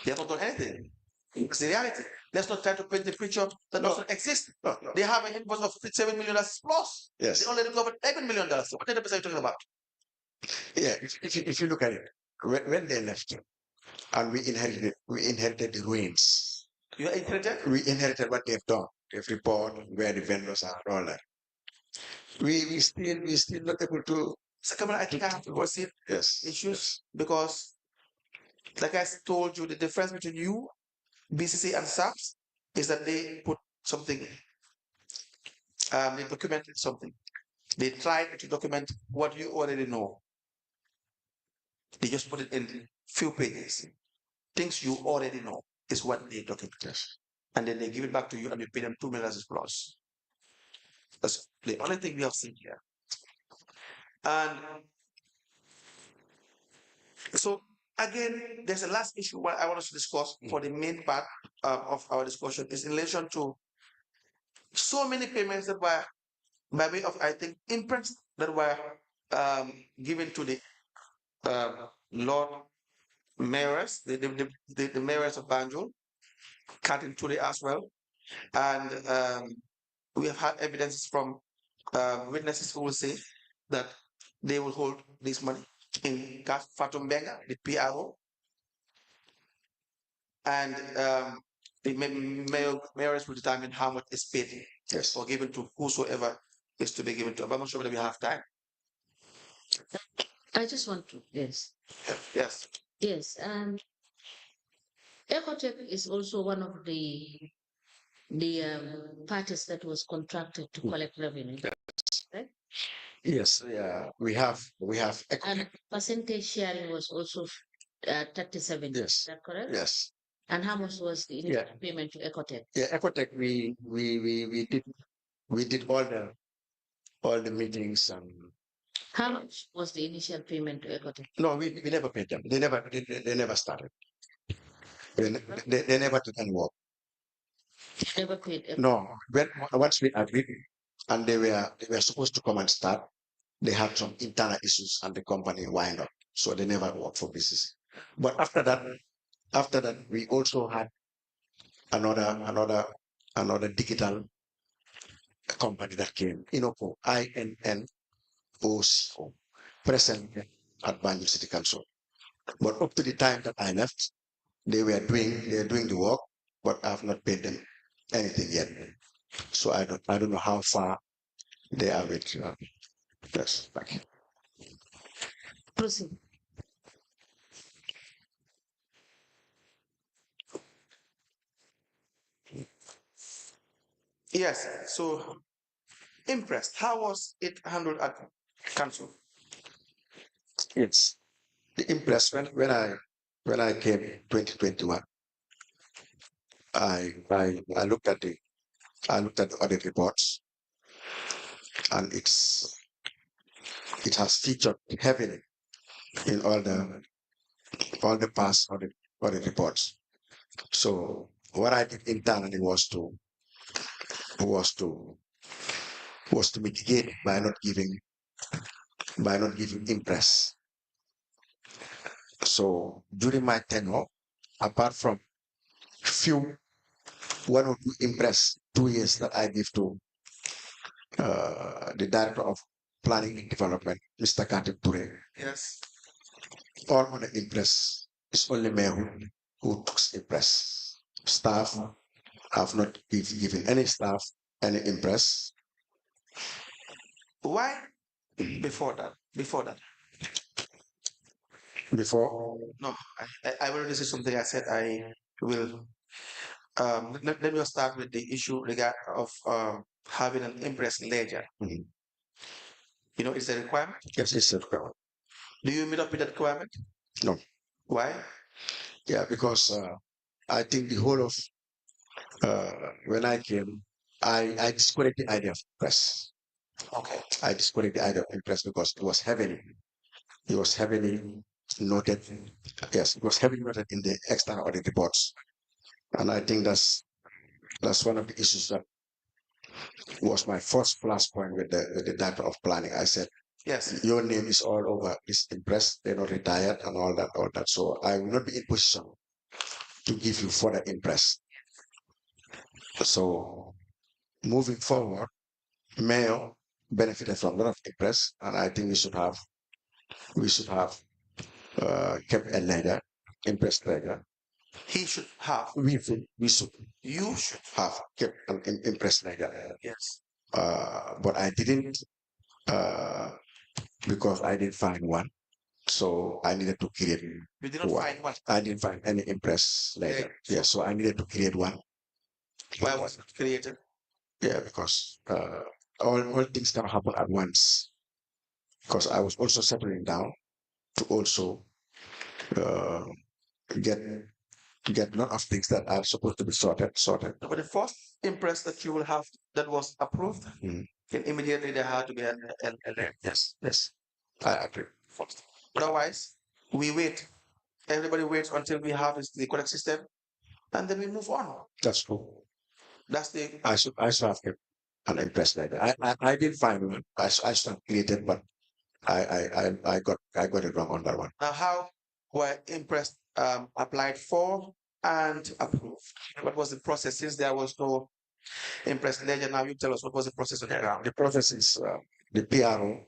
They have not done anything. It's the reality. Let's not try to paint the picture that doesn't exist. No. They have an invoice of $7 million plus. Yes. They only recovered $11 million. So what database are you talking about? Yeah, if you look at it, when they left, and we inherited the ruins. You inherited? We inherited what they've done. They've reported where the vendors are and all that. We still not able to. So, I think I have to proceed issues because Like I told you, the difference between you, BCC, and SAPS is that they put something, they documented something. They tried to document what you already know. They just put it in few pages. Things you already know is what they document. Yes. And then they give it back to you and you pay them $2 million plus. That's the only thing we have seen here. And so again, there's a last issue what I want us to discuss for the main part of our discussion is in relation to so many payments that were by way of, I think, Imprest that were given to the Lord Mayors, the mayors of Banjul, Katin Ture as well. And we have had evidence from witnesses who will say that they will hold this money in Fatum Benga, the PRO, and the mayors will determine how much is paid Yes. or given to whosoever is to be given to. But I'm not sure whether we have time. I just want to, yes. Yes. Yes, and Ecotech is also one of the parties that was contracted to collect revenue, right? Yes, we have And percentage sharing was also 37. Yes. Is that correct? Yes. And how much was the initial payment to Ecotech? Yeah, Ecotech, we did all the meetings and How much was the initial payment to Ecotech? no, we never paid them. They never started. They never took any work. You never paid Ecotech? No, once we agreed and they were supposed to come and start, they had some internal issues and the company wind up. So they never worked for business. But after that, we also had another digital company that came, Innoco, INNOCO, present at Banjul City Council. But up to the time that I left, they were doing the work, but I've not paid them anything yet. So I don't know how far they are with. Yes, thank you. Proceed. Yes. So Impressed. How was it handled at council? It's the Impress when I came in 2021. I looked at the audit reports, and it has featured heavily in all the past audit reports. So what I did internally was to mitigate by not giving Impress. So during my tenure, apart from few one or two Impress 2 years that I give to the director of planning and development, Mr. Katib Ture, Yes. all on the Impress, it's only me who took Impress. Staff have not given any staff any Impress. Why before that? Before that? Before, No, I already said something. I said I will. Let me start with the issue regard of having an Impress ledger. Mhm. You know, it's a requirement. Yes, it's a requirement. Do you meet up with that requirement? No. Why? Yeah, because I think the whole of when I came, I discouraged the idea of press. Okay. I discouraged the idea of Impress because it was heavily noted. Yes, it was heavily noted in the external audit reports, and I think that's one of the issues that was my first plus point with the director of planning. I said, Yes. your name is all over this Impress. They're not retired and all that. So I will not be in position to give you further Impress. So moving forward, Mayo benefited from a lot of Impress, and I think we should have kept a ledger, Impress ledger. He should have. We should You should. have kept an Impress ledger. Yes. But I didn't because I didn't find one. So I needed to create You did not one. find one. I didn't find any Impress later. Yeah, so I needed to create one. Why was it created? Yeah, because all things can happen at once. Because I was also settling down to also uh, get get a lot of things that are supposed to be sorted. But the first Impress that you will have that was approved, Mm. then immediately there had to be an Yes, I agree. first. Otherwise, we wait. Everybody waits until we have the correct system, and then we move on. That's true. That's the I should have kept an Impress like that. I did find one. I should have created, but I got it wrong on that one. now how were Impress applied for and approved. What was the process since there was no Impress ledger? Now you tell us what was the process on the ground. The process is the PRO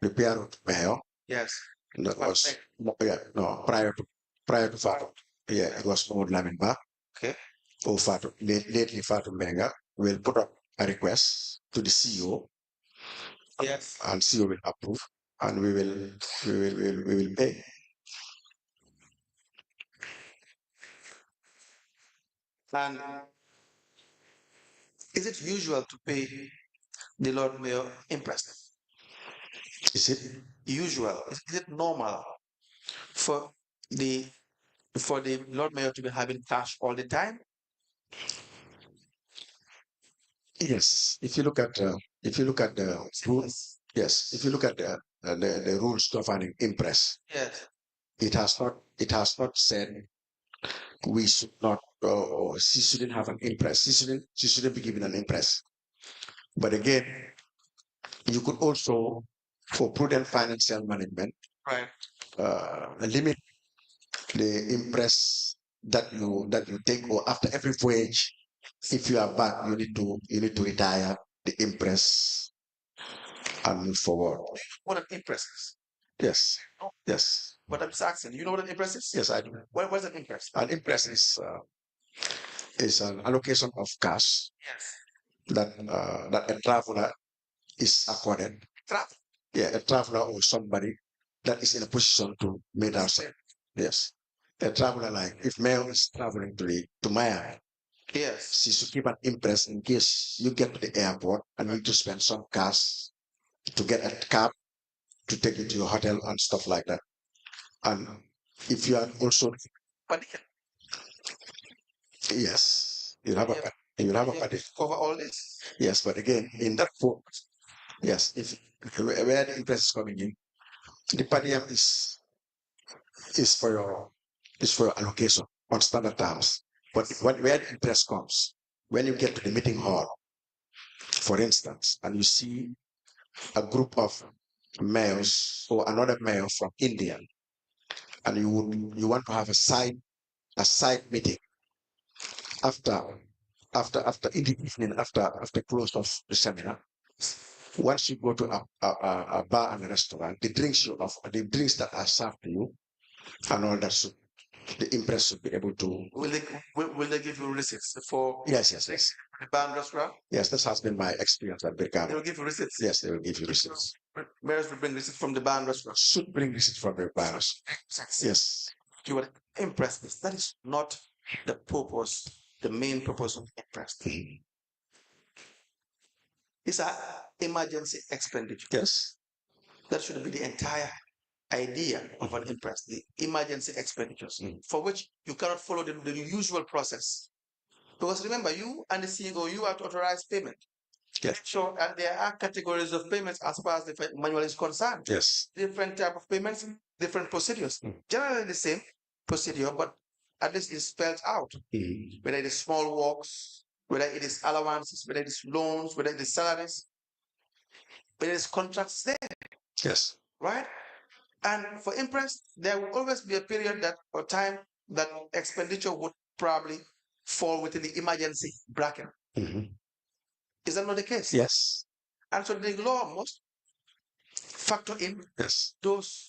to mayor. Yes. That was no prior to Fatou. Yeah, it was Momodou Camara. Okay. Or Fatou, lately Fatou Menga will put up a request to the CEO, Yes. and CEO will approve, and we will pay. And is it usual to pay the Lord Mayor Impress? Is it? Usual? Is it normal for the Lord Mayor to be having cash all the time? Yes. If you look at the rules, yes. If you look at the rules governing Impress, Yes. it has not said we should not or she shouldn't have an Impress. She shouldn't be given an Impress. But again, you could also, for prudent financial management, Right. limit the Impress that you take, or after every voyage, if you are back, you need to retire the Impress and move forward. What an Impress is? Yes. No. Yes. But I'm just asking, you know what an Impress is? Yes, I do. What is an Impress? An Impress is an allocation of cash Yes. that a traveler is accorded. Travel. Yeah, a traveler or somebody that is in a position to meet outside. Yes. A traveler, like if Mel is traveling to Miami, Yes. she should keep an Impress in case you get to the airport and need to spend some cash to get a cab to take you to your hotel and stuff like that. And if you are also, But yes, you have a buddy. cover all this. Yes, but again, in that form, yes, if where the Impress is coming in, the per diem is for your allocation on standard terms. But where the Impress comes, when you get to the meeting hall, for instance, and you see a group of males or another male from India, and you want to have a side meeting after in the evening, after close of the seminar. Once you go to a bar and a restaurant, the drinks that are served to you and all that the Impress should be able to. Will they give you receipts for? Yes. The band restaurant? Yes, this has been my experience at They Birkama. will give you receipts. Yes, they will give you receipts. Mayors will bring receipts from the band restaurant. Should bring receipts from the banners. Yes. You were impressed. That is not the purpose, the main purpose of Impress. These are emergency expenditure. Yes. That should be the entire idea of an Impress, the emergency expenditures, for which you cannot follow the usual process. Because remember, you and the CEO, you are to authorize payment. Yes. Sure, and there are categories of payments as far as the manual is concerned. Yes. Different type of payments, different procedures. Generally the same procedure, but at least it's spelled out. Whether it is small works, whether it is allowances, whether it is loans, whether it is salaries, whether it is contracts there. Yes. Right? And for Impress, there will always be a period or time that expenditure would probably fall within the emergency bracket. Is that not the case? Yes. And so the law must factor in those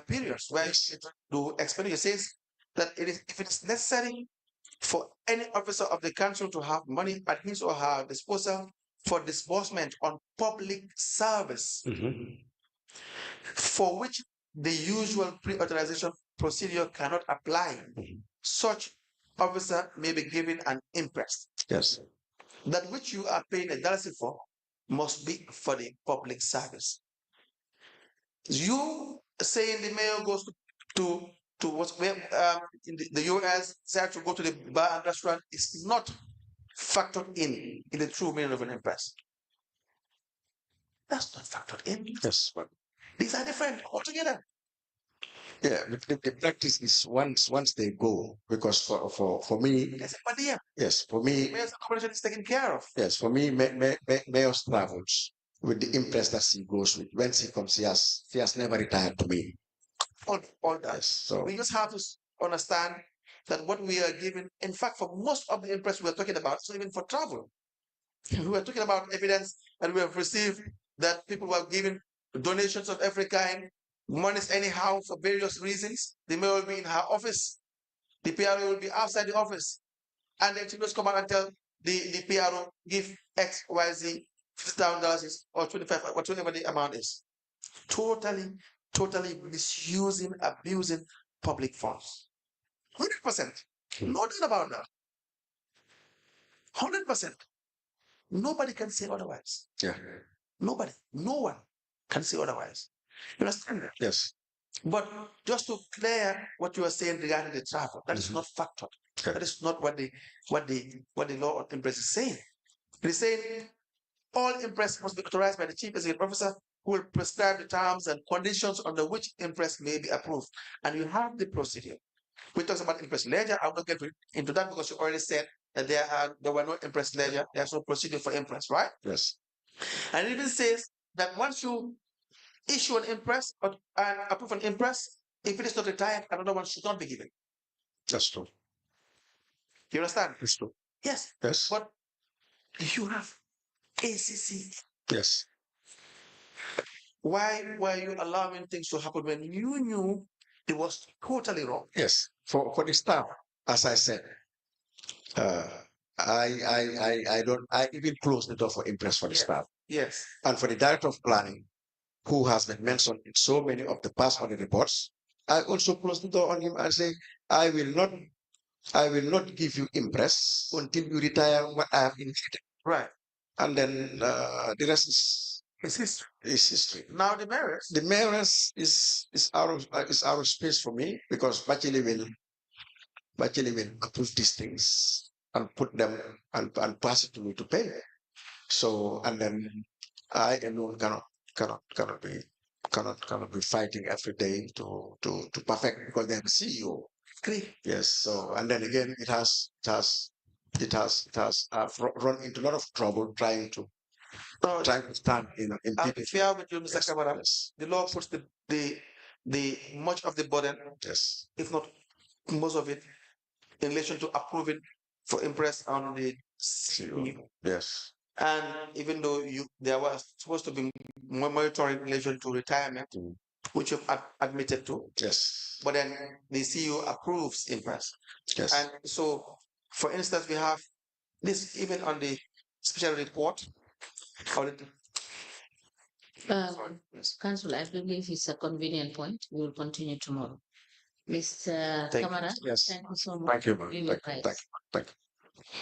periods where the expenditure says that if it is necessary for any officer of the council to have money at his or her disposal for disbursement on public service, for which the usual pre-authorization procedure cannot apply, such officer may be given an imprest. Yes. That which you are paying a dalasi for must be for the public service. You saying the mayor goes to what's where in the US said to go to the bar and restaurant is not factored in the true meaning of an imprest. That's not factored in. Yes. But These are different altogether. yeah, the practice is once they go, because for me, There's a idea. yes, for me, Mayor's accommodation is taken care of. yes, for me, Mayor's travels with the impress that he goes with. When he comes, he has never retired to me. All that. Yes, so We just have to understand that what we are given, in fact, for most of the impress we're talking about, so even for travel, we are talking about evidence that we have received that people were given donations of every kind, monies anyhow for various reasons. The mayor will be in her office, the PRO will be outside the office, and then she just come out and tell the PRO give X, Y, Z, $50,000 or 25, whatever the amount is. Totally misusing, abusing public funds. 100%. No doubt about that. 100%. Nobody can say otherwise. yeah, Nobody. No one can say otherwise. You understand that? yes, But just to clear what you are saying regarding the travel, that is not factored. okay. That is not what the law of Imprest is saying. It is saying all Imprest must be authorized by the chief executive officer, who will prescribe the terms and conditions under which Imprest may be approved. And you have the procedure. We talked about Imprest ledger. I will not get into that because you already said that there were no Imprest ledger. There's no procedure for Imprest, right? Yes. And it even says that once you issue an Imprest and approve an Imprest, if it is not retired, another one should not be given. That's true. You understand? That's true. Yes. Yes. But you have ACC. Yes. Why were you allowing things to happen when you knew it was totally wrong? Yes. For the staff, as I said, I even closed the door for Impress for the staff. Yes. And for the director of planning, who has been mentioned in so many of the past audit reports, I also closed the door on him and say, I will not give you Impress until you retire what I have inherited. Right. And then the rest is history. Now the mayors. The mayors is out of space for me, because Bacheli will approve these things and put them and pass it to me to pay. So, and then I alone cannot be fighting every day to perfect, because they're the CEO. Agree. Yes. So, and then again, it has run into a lot of trouble trying to stand in I'll be people. fair with you, Mr. Yes, Camara. yes. The law puts the much of the burden, Yes. if not most of it, in relation to approving for Imprest on the CEO. Yes. And even though there was supposed to be monitoring in relation to retirement, which you've admitted to. Yes. But then the CEO approves Imprest. Yes. And so, for instance, we have this even on the special report. Council, I believe it's a convenient point. We will continue tomorrow. Mr. Thank Camara, you. Yes. thank you so much. Thank you, ma'am. We will Thank you. rise. Thank you.